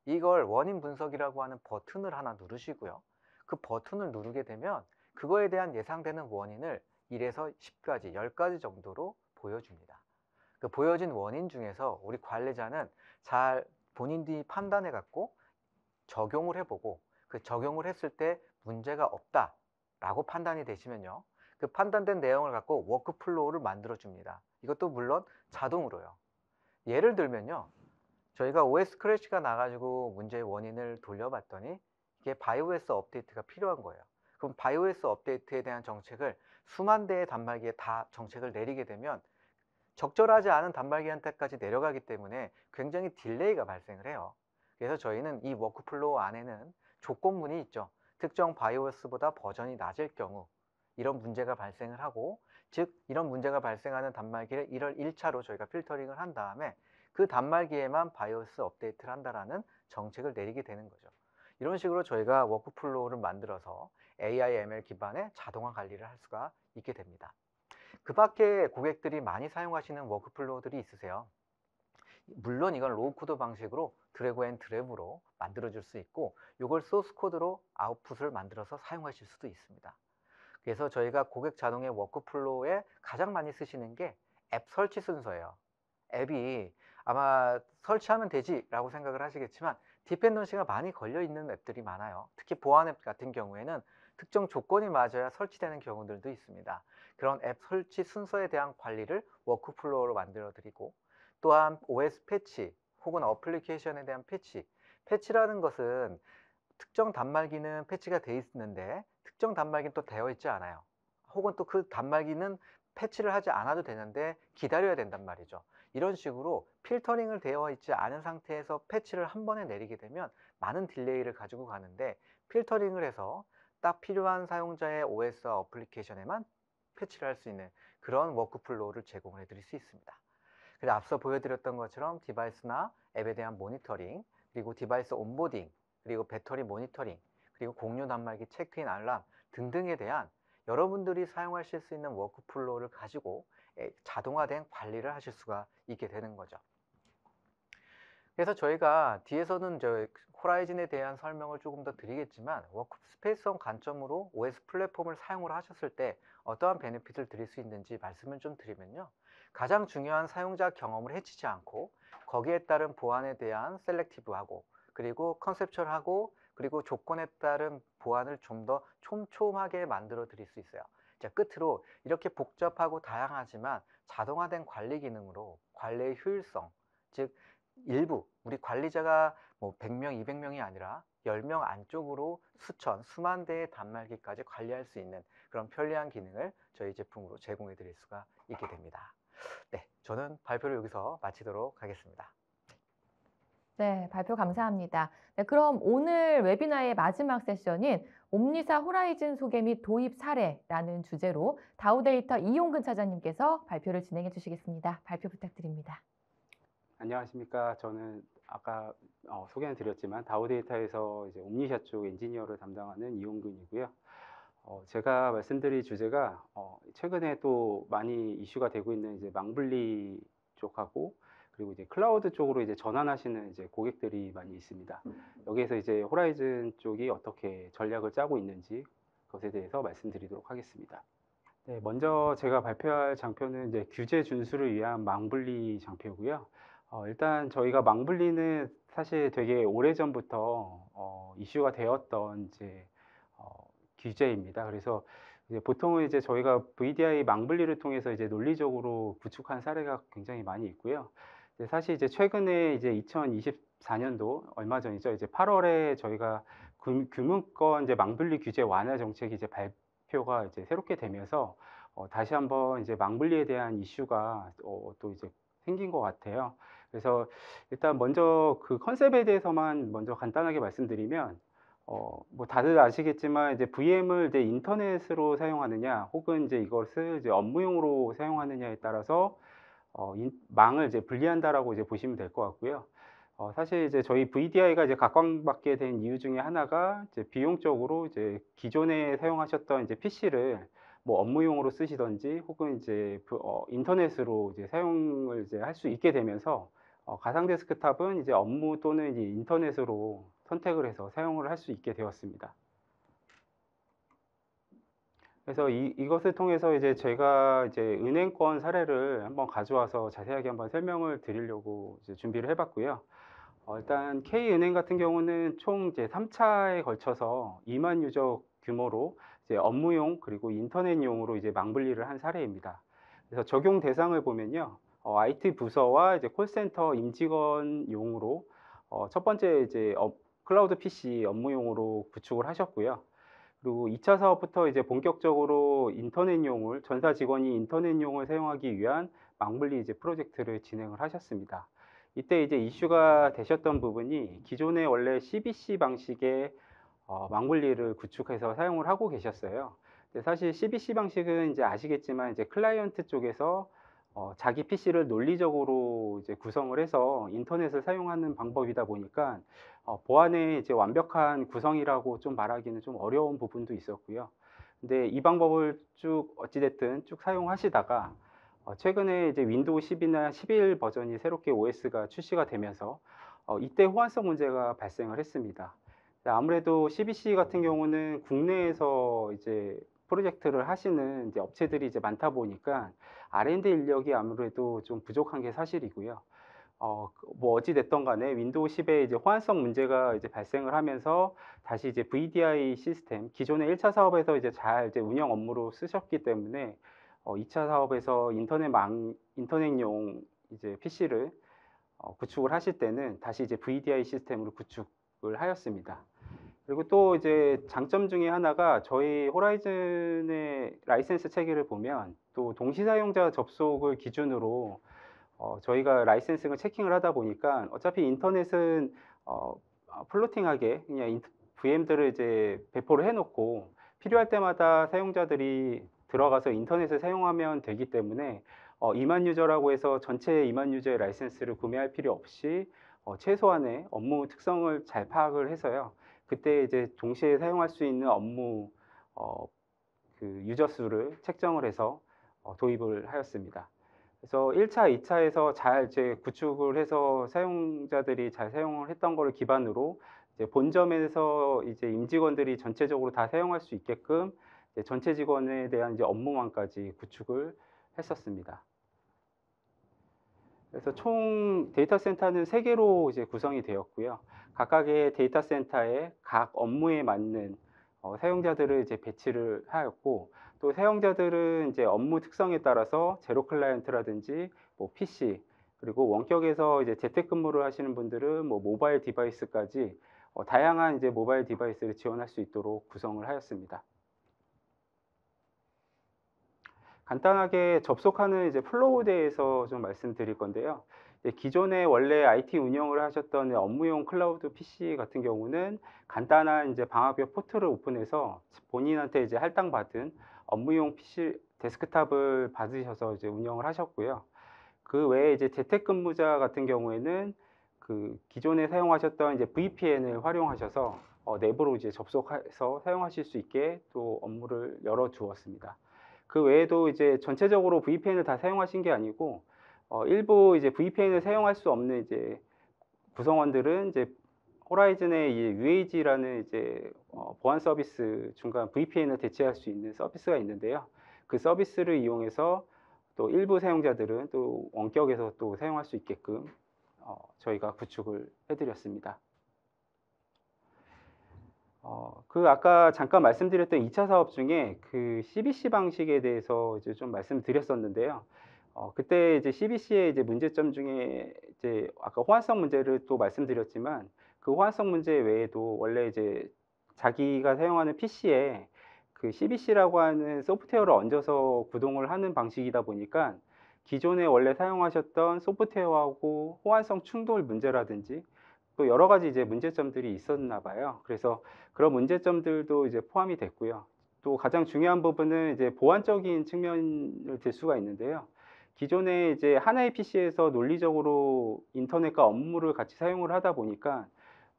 이걸 원인 분석이라고 하는 버튼을 하나 누르시고요, 그 버튼을 누르게 되면 그거에 대한 예상되는 원인을 1에서 10까지, 10가지 정도로 보여줍니다. 그 보여진 원인 중에서 우리 관리자는 잘 본인들이 판단해 갖고 적용을 해보고, 그 적용을 했을 때 문제가 없다 라고 판단이 되시면요, 그 판단된 내용을 갖고 워크플로우를 만들어 줍니다. 이것도 물론 자동으로요. 예를 들면요, 저희가 OS 크래시가 나가지고 문제의 원인을 돌려봤더니 이게 바이오스 업데이트가 필요한 거예요. 그럼 바이오스 업데이트에 대한 정책을 수만 대의 단말기에 다 정책을 내리게 되면 적절하지 않은 단말기한테까지 내려가기 때문에 굉장히 딜레이가 발생을 해요. 그래서 저희는 이 워크플로우 안에는 조건문이 있죠. 특정 바이오스보다 버전이 낮을 경우 이런 문제가 발생을 하고, 즉 이런 문제가 발생하는 단말기를 1차로 저희가 필터링을 한 다음에 그 단말기에만 바이오스 업데이트를 한다라는 정책을 내리게 되는 거죠. 이런 식으로 저희가 워크플로우를 만들어서 AI, ML 기반의 자동화 관리를 할 수가 있게 됩니다. 그 밖에 고객들이 많이 사용하시는 워크플로우들이 있으세요. 물론 이건 로우 코드 방식으로 드래그 앤 드랩으로 만들어 줄 수 있고, 이걸 소스 코드로 아웃풋을 만들어서 사용하실 수도 있습니다. 그래서 저희가 고객 자동의 워크플로우에 가장 많이 쓰시는 게 앱 설치 순서예요. 앱이 아마 설치하면 되지 라고 생각을 하시겠지만 디펜던시가 많이 걸려 있는 앱들이 많아요. 특히 보안 앱 같은 경우에는 특정 조건이 맞아야 설치되는 경우들도 있습니다. 그런 앱 설치 순서에 대한 관리를 워크플로우로 만들어 드리고, 또한 OS 패치 혹은 어플리케이션에 대한 패치라는 것은 특정 단말기는 패치가 돼 있는데 특정 단말기는 또 되어 있지 않아요. 혹은 또 그 단말기는 패치를 하지 않아도 되는데 기다려야 된단 말이죠. 이런 식으로 필터링을 되어 있지 않은 상태에서 패치를 한 번에 내리게 되면 많은 딜레이를 가지고 가는데, 필터링을 해서 딱 필요한 사용자의 OS와 어플리케이션에만 패치를 할 수 있는 그런 워크플로우를 제공해 드릴 수 있습니다. 그래서 앞서 보여드렸던 것처럼 디바이스나 앱에 대한 모니터링, 그리고 디바이스 온보딩, 그리고 배터리 모니터링, 그리고 공유 단말기 체크인 알람 등등에 대한 여러분들이 사용하실 수 있는 워크플로우를 가지고 자동화된 관리를 하실 수가 있게 되는 거죠. 그래서 저희가 뒤에서는 호라이즌에 대한 설명을 조금 더 드리겠지만, 워크스페이스성 관점으로 OS 플랫폼을 사용을 하셨을 때 어떠한 베네핏을 드릴 수 있는지 말씀을 좀 드리면요, 가장 중요한 사용자 경험을 해치지 않고 거기에 따른 보안에 대한 셀렉티브하고, 그리고 컨셉츄얼하고, 그리고 조건에 따른 보안을 좀 더 촘촘하게 만들어 드릴 수 있어요. 자, 끝으로 이렇게 복잡하고 다양하지만 자동화된 관리 기능으로 관리의 효율성, 즉 일부 우리 관리자가 뭐 100명, 200명이 아니라 10명 안쪽으로 수천, 수만 대의 단말기까지 관리할 수 있는 그런 편리한 기능을 저희 제품으로 제공해 드릴 수가 있게 됩니다. 네, 저는 발표를 여기서 마치도록 하겠습니다. 네, 발표 감사합니다. 네, 그럼 오늘 웨비나의 마지막 세션인 옴니사 호라이즌 소개 및 도입 사례라는 주제로 다우데이터 이용근 차장님께서 발표를 진행해 주시겠습니다. 발표 부탁드립니다. 안녕하십니까. 저는 아까 소개는 드렸지만 다우데이터에서 이제 옴니샷 쪽 엔지니어를 담당하는 이용근이고요. 제가 말씀드릴 주제가 최근에 또 많이 이슈가 되고 있는 이제 망블리 쪽하고, 그리고 이제 클라우드 쪽으로 이제 전환하시는 이제 고객들이 많이 있습니다. 여기에서 이제 호라이즌 쪽이 어떻게 전략을 짜고 있는지 그것에 대해서 말씀드리도록 하겠습니다. 네, 먼저 제가 발표할 장표는 이제 규제 준수를 위한 망블리 장표고요. 일단 저희가 망블리는 사실 되게 오래전부터 이슈가 되었던 이제 규제입니다. 그래서 이제 보통은 이제 저희가 VDI 망블리를 통해서 이제 논리적으로 구축한 사례가 굉장히 많이 있고요. 사실 이제 최근에 이제 2024년도 얼마 전이죠. 이제 8월에 저희가 금융권 이제 망블리 규제 완화 정책이 이제 발표가 이제 새롭게 되면서 다시 한번 이제 망블리에 대한 이슈가 또 이제 생긴 것 같아요. 그래서 일단 먼저 그 컨셉에 대해서만 먼저 간단하게 말씀드리면, 뭐 다들 아시겠지만 이제 VM을 이제 인터넷으로 사용하느냐, 혹은 이제 이것을 이제 업무용으로 사용하느냐에 따라서 망을 이제 분리한다라고 이제 보시면 될 것 같고요. 사실 이제 저희 VDI가 이제 각광받게 된 이유 중에 하나가 이제 비용적으로 이제 기존에 사용하셨던 이제 PC를 뭐 업무용으로 쓰시든지, 혹은 이제 인터넷으로 이제 사용을 이제 할 수 있게 되면서 가상 데스크탑은 이제 업무 또는 이제 인터넷으로 선택을 해서 사용을 할 수 있게 되었습니다. 그래서 이것을 통해서 이제 제가 이제 은행권 사례를 한번 가져와서 자세하게 한번 설명을 드리려고 이제 준비를 해봤고요. 일단 K은행 같은 경우는 총 이제 3차에 걸쳐서 2만 유저 규모로 이제 업무용 그리고 인터넷용으로 이제 망분리를 한 사례입니다. 그래서 적용 대상을 보면요, IT 부서와 이제 콜센터 임직원용으로 첫 번째 이제 클라우드 PC 업무용으로 구축을 하셨고요. 그리고 2차 사업부터 이제 본격적으로 인터넷용을, 전사 직원이 인터넷용을 사용하기 위한 망분리 이제 프로젝트를 진행을 하셨습니다. 이때 이제 이슈가 되셨던 부분이 기존에 원래 CBC 방식의 망분리를 구축해서 사용을 하고 계셨어요. 근데 사실 CBC 방식은 이제 아시겠지만 이제 클라이언트 쪽에서 자기 PC를 논리적으로 이제 구성을 해서 인터넷을 사용하는 방법이다 보니까 보안의 이제 완벽한 구성이라고 좀 말하기는 좀 어려운 부분도 있었고요. 근데 이 방법을 쭉 어찌됐든 쭉 사용하시다가 최근에 이제 윈도우 10이나 11 버전이 새롭게 OS가 출시가 되면서 이때 호환성 문제가 발생을 했습니다. 아무래도 CBC 같은 경우는 국내에서 이제 프로젝트를 하시는 이제 업체들이 이제 많다 보니까 R&D 인력이 아무래도 좀 부족한 게 사실이고요. 뭐 어찌 됐던 간에 윈도우 10에 이제 호환성 문제가 이제 발생을 하면서 다시 이제 VDI 시스템, 기존의 1차 사업에서 이제 잘 이제 운영 업무로 쓰셨기 때문에 2차 사업에서 인터넷용 이제 PC를 구축을 하실 때는 다시 이제 VDI 시스템으로 구축을 하였습니다. 그리고 또 이제 장점 중에 하나가 저희 호라이즌의 라이센스 체계를 보면 또 동시 사용자 접속을 기준으로 저희가 라이센싱을 체킹을 하다 보니까 어차피 인터넷은 플로팅하게 그냥 VM들을 이제 배포를 해놓고 필요할 때마다 사용자들이 들어가서 인터넷을 사용하면 되기 때문에 2만 유저라고 해서 전체 2만 유저의 라이센스를 구매할 필요 없이 최소한의 업무 특성을 잘 파악을 해서요. 그때 이제 동시에 사용할 수 있는 업무 그 유저 수를 책정을 해서 도입을 하였습니다. 그래서 1차, 2차에서 잘 이제 구축을 해서 사용자들이 잘 사용을 했던 거를 기반으로 이제 본점에서 이제 임직원들이 전체적으로 다 사용할 수 있게끔 이제 전체 직원에 대한 이제 업무망까지 구축을 했었습니다. 그래서 총 데이터 센터는 3개로 이제 구성이 되었고요. 각각의 데이터 센터에 각 업무에 맞는 사용자들을 이제 배치를 하였고, 또 사용자들은 이제 업무 특성에 따라서 제로 클라이언트라든지 뭐 PC, 그리고 원격에서 이제 재택근무를 하시는 분들은 뭐 모바일 디바이스까지 다양한 이제 모바일 디바이스를 지원할 수 있도록 구성을 하였습니다. 간단하게 접속하는 이제 플로우에 대해서 좀 말씀드릴 건데요. 기존에 원래 IT 운영을 하셨던 업무용 클라우드 PC 같은 경우는 간단한 이제 방화벽 포트를 오픈해서 본인한테 이제 할당받은 업무용 PC 데스크탑을 받으셔서 이제 운영을 하셨고요. 그 외에 이제 재택근무자 같은 경우에는 그 기존에 사용하셨던 이제 VPN을 활용하셔서 내부로 이제 접속해서 사용하실 수 있게 또 업무를 열어 두었습니다. 그 외에도 이제 전체적으로 VPN을 다 사용하신 게 아니고 일부 이제 VPN을 사용할 수 없는 이제 구성원들은 이제 호라이즌의 이 UAG라는 이제 보안 서비스 중간 VPN을 대체할 수 있는 서비스가 있는데요. 그 서비스를 이용해서 또 일부 사용자들은 또 원격에서 또 사용할 수 있게끔 저희가 구축을 해드렸습니다. 그 아까 잠깐 말씀드렸던 2차 사업 중에 그 CBC 방식에 대해서 이제 좀 말씀드렸었는데요. 그때 이제 CBC의 이제 문제점 중에 이제 아까 호환성 문제를 또 말씀드렸지만 그 호환성 문제 외에도 원래 이제 자기가 사용하는 PC에 그 CBC라고 하는 소프트웨어를 얹어서 구동을 하는 방식이다 보니까 기존에 원래 사용하셨던 소프트웨어하고 호환성 충돌 문제라든지 또 여러 가지 이제 문제점들이 있었나 봐요. 그래서 그런 문제점들도 이제 포함이 됐고요. 또 가장 중요한 부분은 이제 보안적인 측면을 들 수가 있는데요. 기존에 이제 하나의 PC에서 논리적으로 인터넷과 업무를 같이 사용을 하다 보니까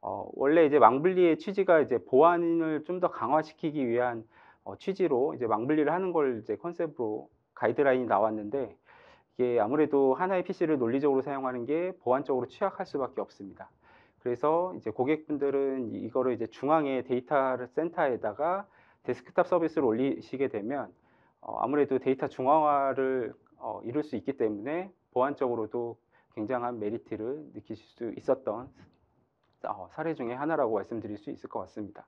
원래 이제 망블리의 취지가 이제 보안을 좀 더 강화시키기 위한 취지로 이제 망블리를 하는 걸 이제 컨셉으로 가이드라인이 나왔는데 이게 아무래도 하나의 PC를 논리적으로 사용하는 게 보안적으로 취약할 수밖에 없습니다. 그래서 이제 고객분들은 이거를 이제 중앙에 데이터 센터에다가 데스크탑 서비스를 올리시게 되면 아무래도 데이터 중앙화를 이룰 수 있기 때문에 보안적으로도 굉장한 메리트를 느끼실 수 있었던 사례 중에 하나라고 말씀드릴 수 있을 것 같습니다.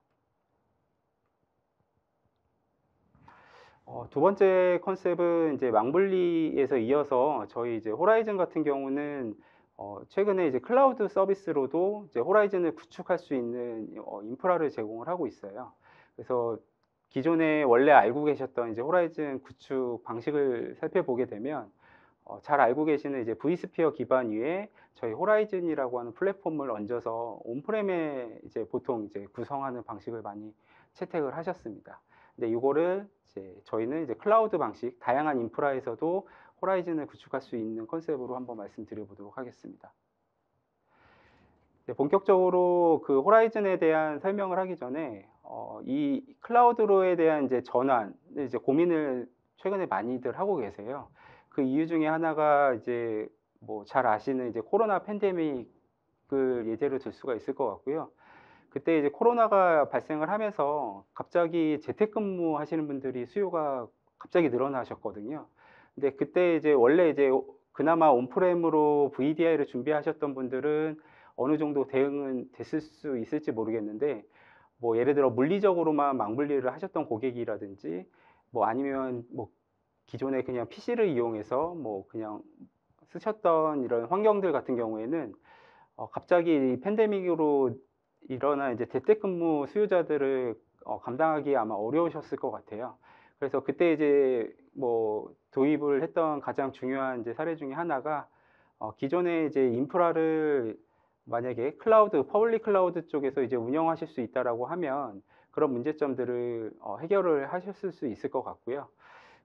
두 번째 컨셉은 이제 망블리에서 이어서 저희 이제 호라이즌 같은 경우는 최근에 이제 클라우드 서비스로도 이제 호라이즌을 구축할 수 있는 인프라를 제공을 하고 있어요. 그래서 기존에 원래 알고 계셨던 이제 호라이즌 구축 방식을 살펴보게 되면 잘 알고 계시는 이제 vSphere 기반 위에 저희 호라이즌이라고 하는 플랫폼을 얹어서 온프렘에 이제 보통 이제 구성하는 방식을 많이 채택을 하셨습니다. 근데 이거를 이제 저희는 이제 클라우드 방식, 다양한 인프라에서도 호라이즌을 구축할 수 있는 컨셉으로 한번 말씀드려 보도록 하겠습니다. 본격적으로 그 호라이즌에 대한 설명을 하기 전에 이 클라우드로에 대한 이제 전환, 이제 고민을 최근에 많이들 하고 계세요. 그 이유 중에 하나가 이제 뭐 잘 아시는 이제 코로나 팬데믹을 예제로 들 수가 있을 것 같고요. 그때 이제 코로나가 발생을 하면서 갑자기 재택근무 하시는 분들이 수요가 갑자기 늘어나셨거든요. 근데 그때 이제 원래 이제 그나마 온프렘으로 VDI를 준비하셨던 분들은 어느 정도 대응은 됐을 수 있을지 모르겠는데 뭐 예를 들어 물리적으로만 망분리를 하셨던 고객이라든지 뭐 아니면 뭐 기존에 그냥 PC를 이용해서 뭐 그냥 쓰셨던 이런 환경들 같은 경우에는 갑자기 팬데믹으로 일어난 이제 재택근무 수요자들을 감당하기 아마 어려우셨을 것 같아요. 그래서 그때 이제 뭐 도입을 했던 가장 중요한 이제 사례 중에 하나가 기존에 이제 인프라를 만약에 퍼블릭 클라우드 쪽에서 이제 운영하실 수 있다라고 하면 그런 문제점들을 해결을 하셨을 수 있을 것 같고요.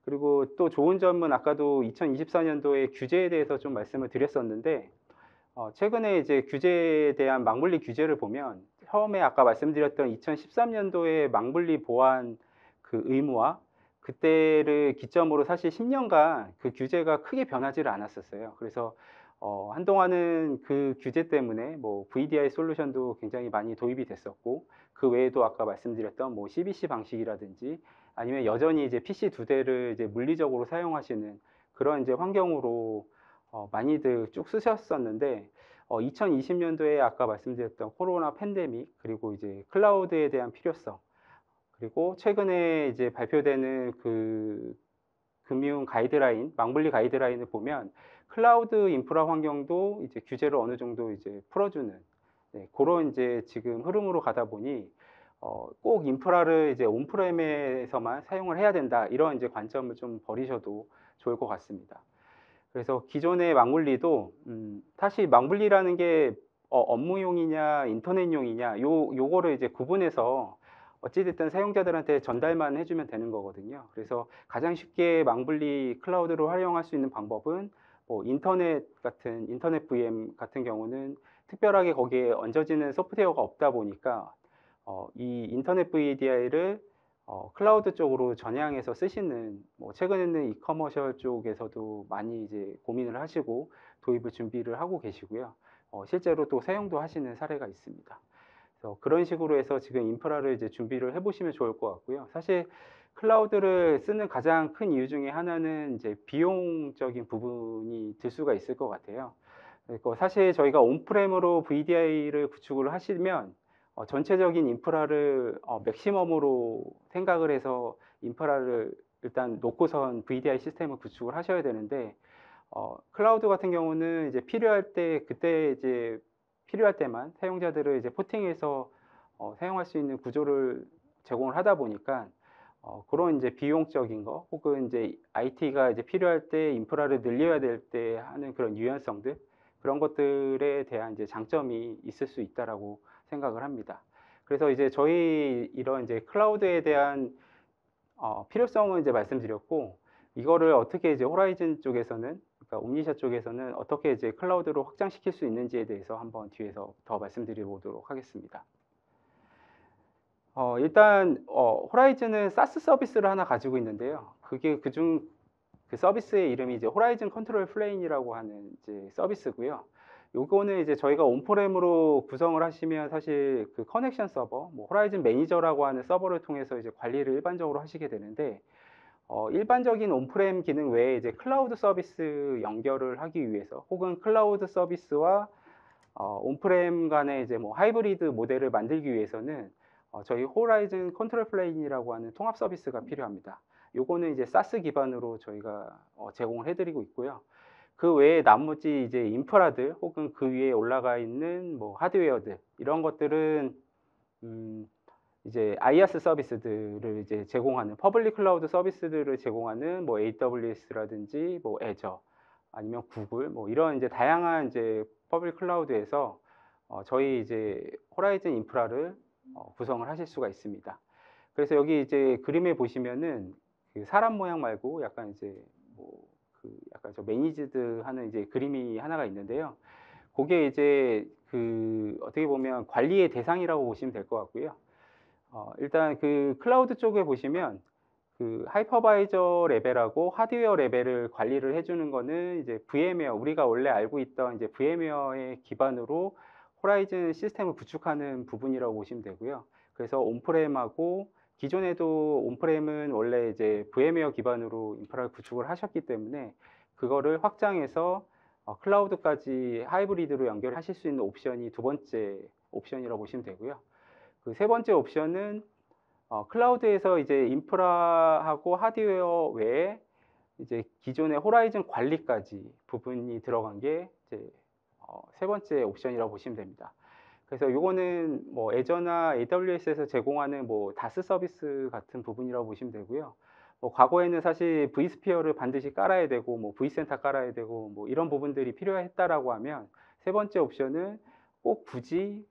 그리고 또 좋은 점은 아까도 2024년도에 규제에 대해서 좀 말씀을 드렸었는데 최근에 이제 규제에 대한 망분리 규제를 보면 처음에 아까 말씀드렸던 2013년도에 망분리 보안 그 의무화 그때를 기점으로 사실 10년간 그 규제가 크게 변하지를 않았었어요. 그래서 한동안은 그 규제 때문에 뭐 VDI 솔루션도 굉장히 많이 도입이 됐었고 그 외에도 아까 말씀드렸던 뭐 CBC 방식이라든지 아니면 여전히 이제 PC 두 대를 이제 물리적으로 사용하시는 그런 이제 환경으로 많이들 쭉 쓰셨었는데 2020년도에 아까 말씀드렸던 코로나 팬데믹 그리고 이제 클라우드에 대한 필요성 그리고 최근에 이제 발표되는 그 금융 가이드라인, 망분리 가이드라인을 보면 클라우드 인프라 환경도 이제 규제를 어느 정도 이제 풀어주는 그런 이제 지금 흐름으로 가다 보니 꼭 인프라를 이제 온프렘에서만 사용을 해야 된다 이런 이제 관점을 좀 버리셔도 좋을 것 같습니다. 그래서 기존의 망분리도 사실 망분리라는 게 업무용이냐 인터넷용이냐 요거를 이제 구분해서 어찌됐든 사용자들한테 전달만 해주면 되는 거거든요. 그래서 가장 쉽게 망분리 클라우드를 활용할 수 있는 방법은 뭐 인터넷 VM 같은 경우는 특별하게 거기에 얹어지는 소프트웨어가 없다 보니까 이 인터넷 VDI를 클라우드 쪽으로 전향해서 쓰시는 뭐 최근에는 이커머셜 쪽에서도 많이 이제 고민을 하시고 도입을 준비를 하고 계시고요. 실제로 또 사용도 하시는 사례가 있습니다. 그래서 그런 식으로 해서 지금 인프라를 이제 준비를 해보시면 좋을 것 같고요. 사실 클라우드를 쓰는 가장 큰 이유 중에 하나는 이제 비용적인 부분이 들 수가 있을 것 같아요. 그리고 사실 저희가 온프렘으로 VDI를 구축을 하시면 전체적인 인프라를 맥시멈으로 생각을 해서 인프라를 일단 놓고선 VDI 시스템을 구축을 하셔야 되는데 클라우드 같은 경우는 이제 필요할 때 그때 이제 필요할 때만 사용자들을 이제 포팅해서 사용할 수 있는 구조를 제공을 하다 보니까 그런 이제 비용적인 거 혹은 이제 IT가 이제 필요할 때 인프라를 늘려야 될 때 하는 그런 유연성들 그런 것들에 대한 이제 장점이 있을 수 있다라고 생각을 합니다. 그래서 이제 저희 이런 이제 클라우드에 대한 필요성은 이제 말씀드렸고 이거를 어떻게 이제 호라이즌 쪽에서는 그러니까 옴니샷 쪽에서는 어떻게 이제 클라우드로 확장시킬 수 있는지에 대해서 한번 뒤에서 더 말씀드려보도록 하겠습니다. 일단 호라이즌은 사스 서비스를 하나 가지고 있는데요. 그게 그 서비스의 이름이 이제 호라이즌 컨트롤 플레인이라고 하는 이제 서비스고요. 요거는 이제 저희가 온프렘으로 구성을 하시면 사실 그 커넥션 서버, 뭐 호라이즌 매니저라고 하는 서버를 통해서 이제 관리를 일반적으로 하시게 되는데 일반적인 온프렘 기능 외에 이제 클라우드 서비스 연결을 하기 위해서 혹은 클라우드 서비스와 온프렘 간의 이제 뭐 하이브리드 모델을 만들기 위해서는 저희 호라이즌 컨트롤 플레인이라고 하는 통합 서비스가 필요합니다. 요거는 이제 사스 기반으로 저희가 제공을 해드리고 있고요. 그 외에 나머지 이제 인프라들 혹은 그 위에 올라가 있는 뭐 하드웨어들 이런 것들은 이제 IaaS 서비스들을 이제 제공하는 퍼블릭 클라우드 서비스들을 제공하는 뭐 AWS라든지 뭐 애저 아니면 구글 뭐 이런 이제 다양한 이제 퍼블릭 클라우드에서 저희 이제 호라이즌 인프라를 구성을 하실 수가 있습니다. 그래서 여기 이제 그림에 보시면은 그 사람 모양 말고 약간 이제 뭐 그 약간 저 매니지드 하는 이제 그림이 하나가 있는데요. 그게 이제 그 어떻게 보면 관리의 대상이라고 보시면 될 것 같고요. 일단 그 클라우드 쪽에 보시면 그 하이퍼바이저 레벨하고 하드웨어 레벨을 관리를 해주는 거는 이제 VM웨어 우리가 원래 알고 있던 이제 VM웨어의 기반으로 호라이즌 시스템을 구축하는 부분이라고 보시면 되고요. 그래서 온프렘하고 기존에도 온프렘은 원래 이제 VM웨어 기반으로 인프라를 구축을 하셨기 때문에 그거를 확장해서 클라우드까지 하이브리드로 연결하실 수 있는 옵션이 두 번째 옵션이라고 보시면 되고요. 그 세 번째 옵션은 클라우드에서 이제 인프라하고 하드웨어 외에 이제 기존의 호라이즌 관리까지 부분이 들어간 게 이제 세 번째 옵션이라고 보시면 됩니다. 그래서 요거는 뭐 애저나 AWS에서 제공하는 뭐 다스 서비스 같은 부분이라고 보시면 되고요. 뭐 과거에는 사실 vSphere를 반드시 깔아야 되고 뭐 vCenter 깔아야 되고 뭐 이런 부분들이 필요했다라고 하면 세 번째 옵션은 꼭 굳이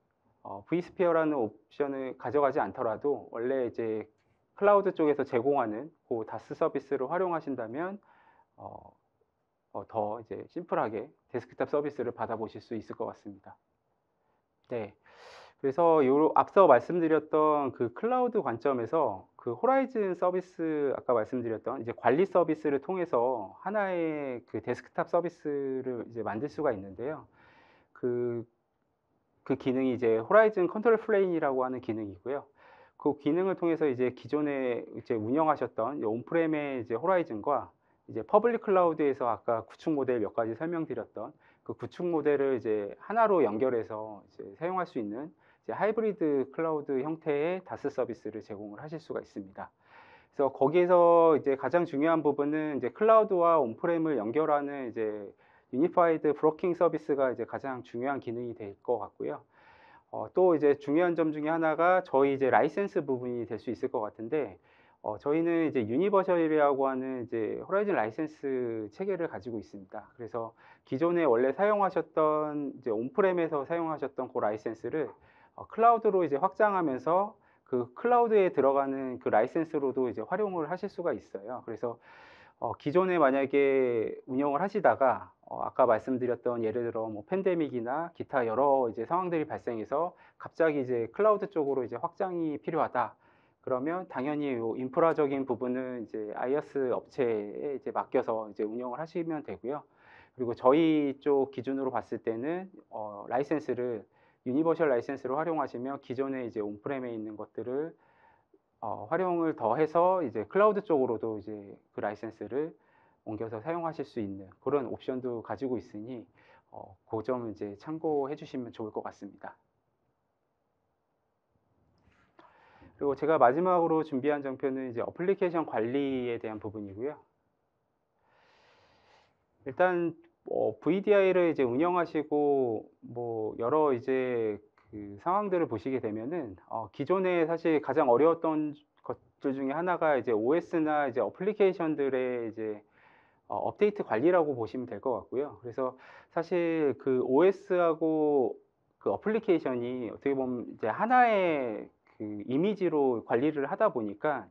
vSphere라는 옵션을 가져가지 않더라도 원래 이제 클라우드 쪽에서 제공하는 그 다스 서비스를 활용하신다면 더 이제 심플하게 데스크탑 서비스를 받아보실 수 있을 것 같습니다. 네. 그래서 앞서 말씀드렸던 그 클라우드 관점에서 그 호라이즌 서비스 아까 말씀드렸던 이제 관리 서비스를 통해서 하나의 그 데스크탑 서비스를 이제 만들 수가 있는데요. 그 기능이 이제 호라이즌 컨트롤 플레인이라고 하는 기능이고요. 그 기능을 통해서 이제 기존에 이제 운영하셨던 온프렘의 이제 호라이즌과 이제 퍼블릭 클라우드에서 아까 구축 모델 몇 가지 설명드렸던 그 구축 모델을 이제 하나로 연결해서 이제 사용할 수 있는 이제 하이브리드 클라우드 형태의 다스 서비스를 제공을 하실 수가 있습니다. 그래서 거기에서 이제 가장 중요한 부분은 이제 클라우드와 온프렘을 연결하는 이제 유니파이드 브로킹 서비스가 이제 가장 중요한 기능이 될 것 같고요. 또 이제 중요한 점 중에 하나가 저희 이제 라이센스 부분이 될 수 있을 것 같은데, 저희는 이제 유니버셜이라고 하는 이제 호라이즌 라이센스 체계를 가지고 있습니다. 그래서 기존에 원래 사용하셨던 이제 온프렘에서 사용하셨던 그 라이센스를 클라우드로 이제 확장하면서 그 클라우드에 들어가는 그 라이센스로도 이제 활용을 하실 수가 있어요. 그래서 기존에 만약에 운영을 하시다가 아까 말씀드렸던 예를 들어 뭐 팬데믹이나 기타 여러 이제 상황들이 발생해서 갑자기 이제 클라우드 쪽으로 이제 확장이 필요하다. 그러면 당연히 요 인프라적인 부분은 이제 IaaS 업체에 이제 맡겨서 이제 운영을 하시면 되고요. 그리고 저희 쪽 기준으로 봤을 때는 라이센스를 유니버셜 라이센스로 활용하시면 기존에 이제 온프렘에 있는 것들을 활용을 더해서 이제 클라우드 쪽으로도 이제 그 라이센스를 옮겨서 사용하실 수 있는 그런 옵션도 가지고 있으니 그 점 이제 참고해 주시면 좋을 것 같습니다. 그리고 제가 마지막으로 준비한 장표는 이제 어플리케이션 관리에 대한 부분이고요. 일단 VDI를 이제 운영하시고 뭐 여러 이제 그 상황들을 보시게 되면은 기존에 사실 가장 어려웠던 것들 중에 하나가 이제 OS나 이제 어플리케이션들의 이제 업데이트 관리라고 보시면 될 것 같고요. 그래서 사실 그 OS하고 그 어플리케이션이 어떻게 보면 이제 하나의 그 이미지로 관리를 하다 보니까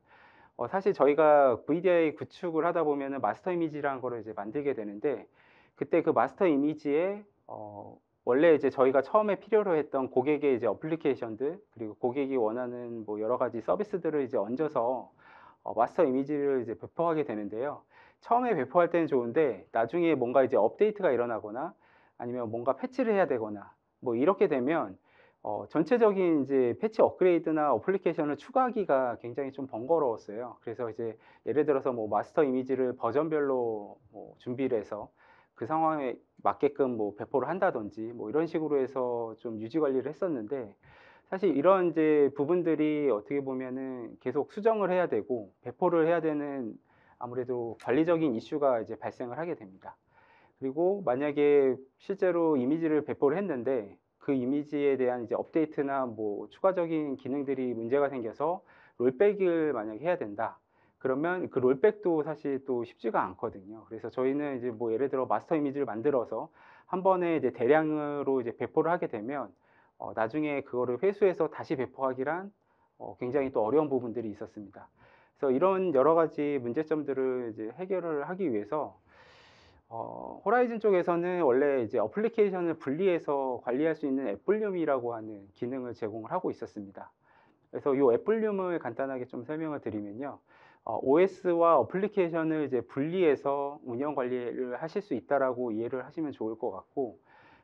사실 저희가 VDI 구축을 하다 보면은 마스터 이미지라는 거를 이제 만들게 되는데, 그때 그 마스터 이미지에 원래 이제 저희가 처음에 필요로 했던 고객의 이제 어플리케이션들, 그리고 고객이 원하는 뭐 여러 가지 서비스들을 이제 얹어서 마스터 이미지를 이제 배포하게 되는데요. 처음에 배포할 때는 좋은데 나중에 뭔가 이제 업데이트가 일어나거나 아니면 뭔가 패치를 해야 되거나 뭐 이렇게 되면 전체적인 이제 패치 업그레이드나 어플리케이션을 추가하기가 굉장히 좀 번거로웠어요. 그래서 이제 예를 들어서 뭐 마스터 이미지를 버전별로 뭐 준비를 해서 그 상황에 맞게끔 뭐 배포를 한다든지 뭐 이런 식으로 해서 좀 유지 관리를 했었는데, 사실 이런 이제 부분들이 어떻게 보면은 계속 수정을 해야 되고 배포를 해야 되는 아무래도 관리적인 이슈가 이제 발생을 하게 됩니다. 그리고 만약에 실제로 이미지를 배포를 했는데 그 이미지에 대한 이제 업데이트나 뭐 추가적인 기능들이 문제가 생겨서 롤백을 만약에 해야 된다. 그러면 그 롤백도 사실 또 쉽지가 않거든요. 그래서 저희는 이제 뭐 예를 들어 마스터 이미지를 만들어서 한 번에 이제 대량으로 이제 배포를 하게 되면 나중에 그거를 회수해서 다시 배포하기란 굉장히 또 어려운 부분들이 있었습니다. 그래서 이런 여러 가지 문제점들을 이제 해결을 하기 위해서 호라이즌 쪽에서는 원래 이제 어플리케이션을 분리해서 관리할 수 있는 앱볼륨이라고 하는 기능을 제공을 하고 있었습니다. 그래서 이 앱볼륨을 간단하게 좀 설명을 드리면요. OS와 어플리케이션을 이제 분리해서 운영 관리를 하실 수 있다라고 이해를 하시면 좋을 것 같고,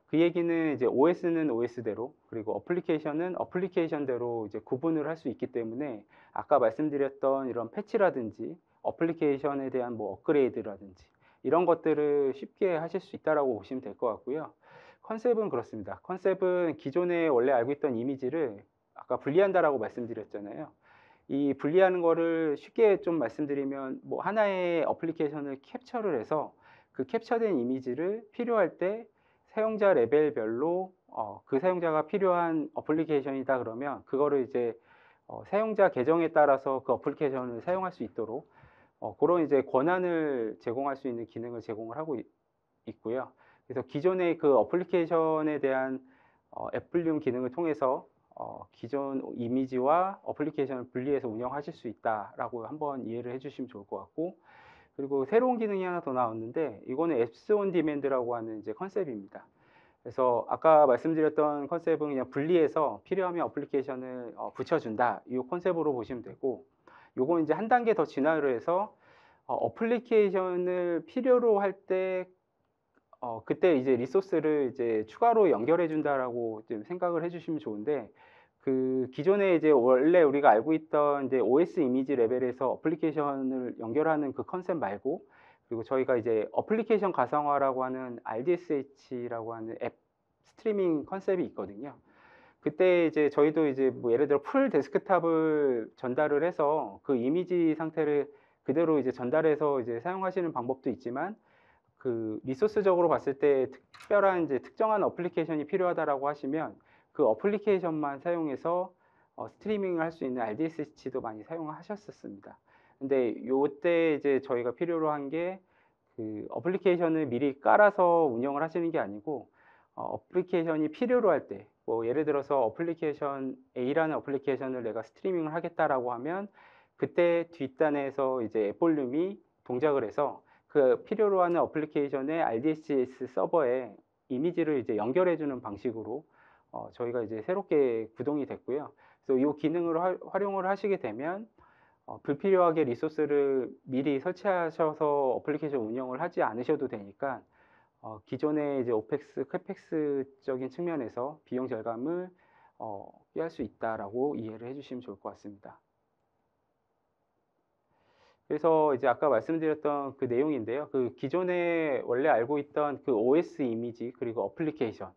그 얘기는 이제 OS는 OS대로 그리고 어플리케이션은 어플리케이션대로 이제 구분을 할 수 있기 때문에 아까 말씀드렸던 이런 패치라든지 어플리케이션에 대한 뭐 업그레이드라든지 이런 것들을 쉽게 하실 수 있다라고 보시면 될 것 같고요. 컨셉은 그렇습니다. 컨셉은 기존에 원래 알고 있던 이미지를 아까 분리한다라고 말씀드렸잖아요. 이 분리하는 거를 쉽게 좀 말씀드리면 뭐 하나의 어플리케이션을 캡처를 해서 그 캡처된 이미지를 필요할 때 사용자 레벨별로 그 사용자가 필요한 어플리케이션이다 그러면 그거를 이제 사용자 계정에 따라서 그 어플리케이션을 사용할 수 있도록 그런 이제 권한을 제공할 수 있는 기능을 제공을 하고 있고요. 그래서 기존의 그 어플리케이션에 대한 앱 분류 기능을 통해서 기존 이미지와 어플리케이션을 분리해서 운영하실 수 있다라고 한번 이해를 해주시면 좋을 것 같고, 그리고 새로운 기능이 하나 더 나왔는데 이거는 앱스 온 디맨드라고 하는 이제 컨셉입니다. 그래서 아까 말씀드렸던 컨셉은 그냥 분리해서 필요하면 어플리케이션을 붙여준다 이 컨셉으로 보시면 되고, 요건 이제 한 단계 더 진화를 해서 어플리케이션을 필요로 할 때 그때 이제 리소스를 이제 추가로 연결해 준다라고 좀 생각을 해 주시면 좋은데, 그 기존에 이제 원래 우리가 알고 있던 이제 OS 이미지 레벨에서 어플리케이션을 연결하는 그 컨셉 말고, 그리고 저희가 이제 어플리케이션 가상화라고 하는 RDSH라고 하는 앱 스트리밍 컨셉이 있거든요. 그때 이제 저희도 이제 뭐 예를 들어 풀 데스크탑을 전달을 해서 그 이미지 상태를 그대로 이제 전달해서 이제 사용하시는 방법도 있지만, 그 리소스적으로 봤을 때 특별한 이제 특정한 어플리케이션이 필요하다라고 하시면 그 어플리케이션만 사용해서 스트리밍을 할 수 있는 RDSH도 많이 사용하셨었습니다. 근데 요때 이제 저희가 필요로 한 게 그 어플리케이션을 미리 깔아서 운영을 하시는 게 아니고, 어플리케이션이 필요로 할 때, 뭐 예를 들어서 어플리케이션 A라는 어플리케이션을 내가 스트리밍을 하겠다라고 하면 그때 뒷단에서 이제 앱 볼륨이 동작을 해서 그 필요로 하는 어플리케이션의 RDS 서버에 이미지를 이제 연결해 주는 방식으로 저희가 이제 새롭게 구동이 됐고요. 그래서 이 기능을 활용을 하시게 되면 불필요하게 리소스를 미리 설치하셔서 어플리케이션 운영을 하지 않으셔도 되니까 기존의 이제 오펙스, 캐펙스적인 측면에서 비용 절감을 꾀할 수 있다라고 이해를 해주시면 좋을 것 같습니다. 그래서 이제 아까 말씀드렸던 그 내용인데요. 그 기존에 원래 알고 있던 그 OS 이미지 그리고 어플리케이션,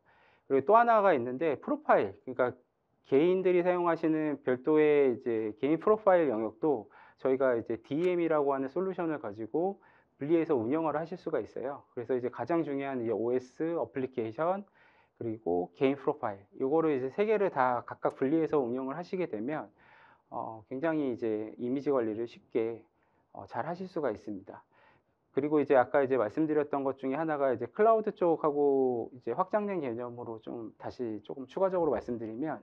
그리고 또 하나가 있는데 프로파일, 그러니까 개인들이 사용하시는 별도의 이제 개인 프로파일 영역도 저희가 이제 DM이라고 하는 솔루션을 가지고 분리해서 운영을 하실 수가 있어요. 그래서 이제 가장 중요한 이제 OS, 어플리케이션, 그리고 개인 프로파일, 요거를 이제 세 개를 다 각각 분리해서 운영을 하시게 되면 굉장히 이제 이미지 관리를 쉽게 잘 하실 수가 있습니다. 그리고 이제 아까 이제 말씀드렸던 것 중에 하나가 이제 클라우드 쪽하고 이제 확장된 개념으로 좀 다시 조금 추가적으로 말씀드리면,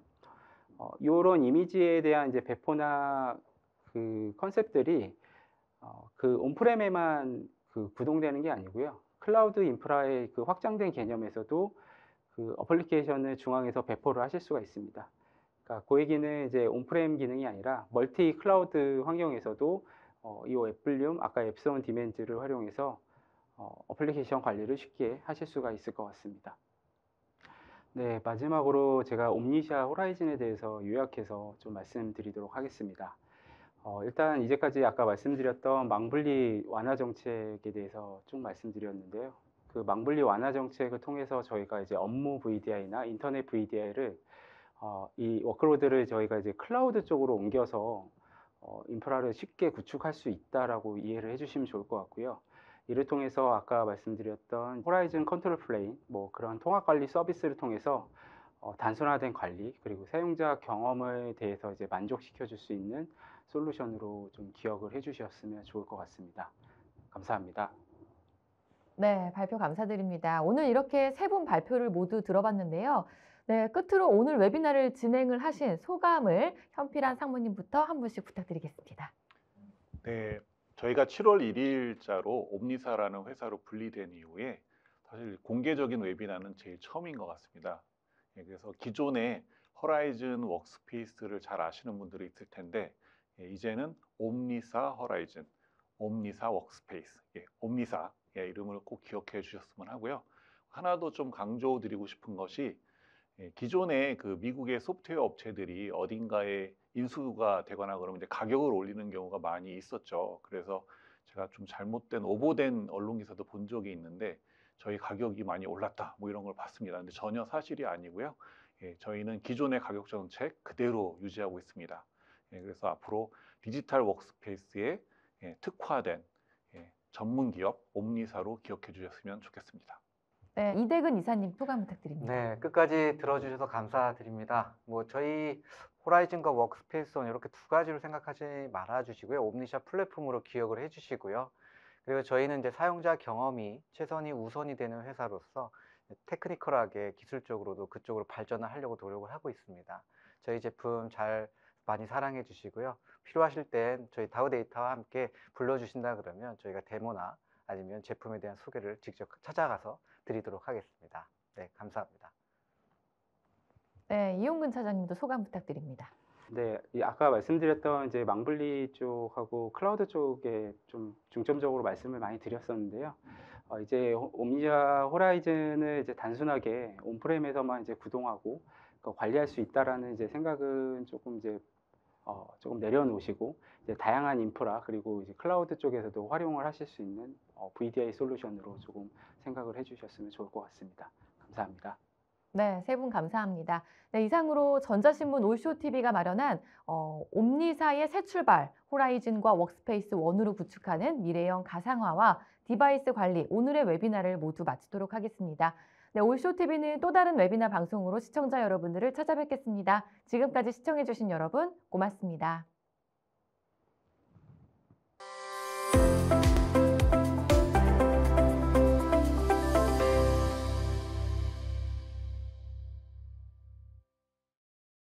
요런 이미지에 대한 이제 배포나 그 컨셉들이 그 온프렘에만 그 구동되는 게 아니고요. 클라우드 인프라의 그 확장된 개념에서도 그 어플리케이션을 중앙에서 배포를 하실 수가 있습니다. 그러니까 그 얘기는 이제 온프렘 기능이 아니라 멀티 클라우드 환경에서도 이 앱 볼륨, 아까 앱스 온 디맨드를 활용해서 어플리케이션 관리를 쉽게 하실 수가 있을 것 같습니다. 네, 마지막으로 제가 옴니샤 호라이즌에 대해서 요약해서 좀 말씀드리도록 하겠습니다. 일단 이제까지 아까 말씀드렸던 망분리 완화 정책에 대해서 쭉 말씀드렸는데요. 그 망분리 완화 정책을 통해서 저희가 이제 업무 VDI나 인터넷 VDI를 이 워크로드를 저희가 이제 클라우드 쪽으로 옮겨서 인프라를 쉽게 구축할 수 있다라고 이해를 해주시면 좋을 것 같고요. 이를 통해서 아까 말씀드렸던 호라이즌 컨트롤 플레인, 뭐 그런 통합 관리 서비스를 통해서 단순화된 관리, 그리고 사용자 경험에 대해서 이제 만족시켜 줄 수 있는 솔루션으로 좀 기억을 해주셨으면 좋을 것 같습니다. 감사합니다. 네, 발표 감사드립니다. 오늘 이렇게 세 분 발표를 모두 들어봤는데요. 네, 끝으로 오늘 웨비나를 진행을 하신 소감을 현필한 상무님부터 한 분씩 부탁드리겠습니다. 네, 저희가 7월 1일자로 옴니사라는 회사로 분리된 이후에 사실 공개적인 웨비나는 제일 처음인 것 같습니다. 그래서 기존에 허라이즌 워크스페이스를 잘 아시는 분들이 있을 텐데, 이제는 옴니사 허라이즌, 옴니사 워크스페이스, 옴니사 이름을 꼭 기억해 주셨으면 하고요. 하나 더 좀 강조드리고 싶은 것이, 기존에 그 미국의 소프트웨어 업체들이 어딘가에 인수가 되거나 그러면 이제 가격을 올리는 경우가 많이 있었죠. 그래서 제가 좀 잘못된 오보된 언론 기사도 본 적이 있는데, 저희 가격이 많이 올랐다 뭐 이런 걸 봤습니다. 근데 전혀 사실이 아니고요. 저희는 기존의 가격 정책 그대로 유지하고 있습니다. 그래서 앞으로 디지털 워크스페이스에 특화된 전문 기업 옴니사로 기억해 주셨으면 좋겠습니다. 네, 이대근 이사님 소감 부탁드립니다. 네, 끝까지 들어주셔서 감사드립니다. 저희 호라이즌과 워크스페이스원 이렇게 두 가지로 생각하지 말아 주시고요. 옴니샤 플랫폼으로 기억을 해 주시고요. 그리고 저희는 이제 사용자 경험이 최선이 우선이 되는 회사로서 테크니컬하게 기술적으로도 그쪽으로 발전을 하려고 노력을 하고 있습니다. 저희 제품 잘 많이 사랑해 주시고요. 필요하실 땐 저희 다우데이터와 함께 불러주신다 그러면 저희가 데모나 아니면 제품에 대한 소개를 직접 찾아가서 드리도록 하겠습니다. 네, 감사합니다. 네, 이용근 차장님도 소감 부탁드립니다. 네, 아까 말씀드렸던 이제 망블리 쪽하고 클라우드 쪽에 좀 중점적으로 말씀을 많이 드렸었는데요. 이제 옴니샤 호라이즌을 이제 단순하게 온프렘에서만 이제 구동하고 관리할 수 있다라는 이제 생각은 조금 이제 조금 내려놓으시고 이제 다양한 인프라 그리고 이제 클라우드 쪽에서도 활용을 하실 수 있는 VDI 솔루션으로 조금 생각을 해주셨으면 좋을 것 같습니다. 감사합니다. 네, 세 분 감사합니다. 네, 이상으로 전자신문 올쇼TV가 마련한 옴니사의 새 출발, 호라이즌과 워크스페이스 원으로 구축하는 미래형 가상화와 디바이스 관리, 오늘의 웨비나를 모두 마치도록 하겠습니다. 네, 올쇼TV는 또 다른 웨비나 방송으로 시청자 여러분들을 찾아뵙겠습니다. 지금까지 시청해주신 여러분 고맙습니다.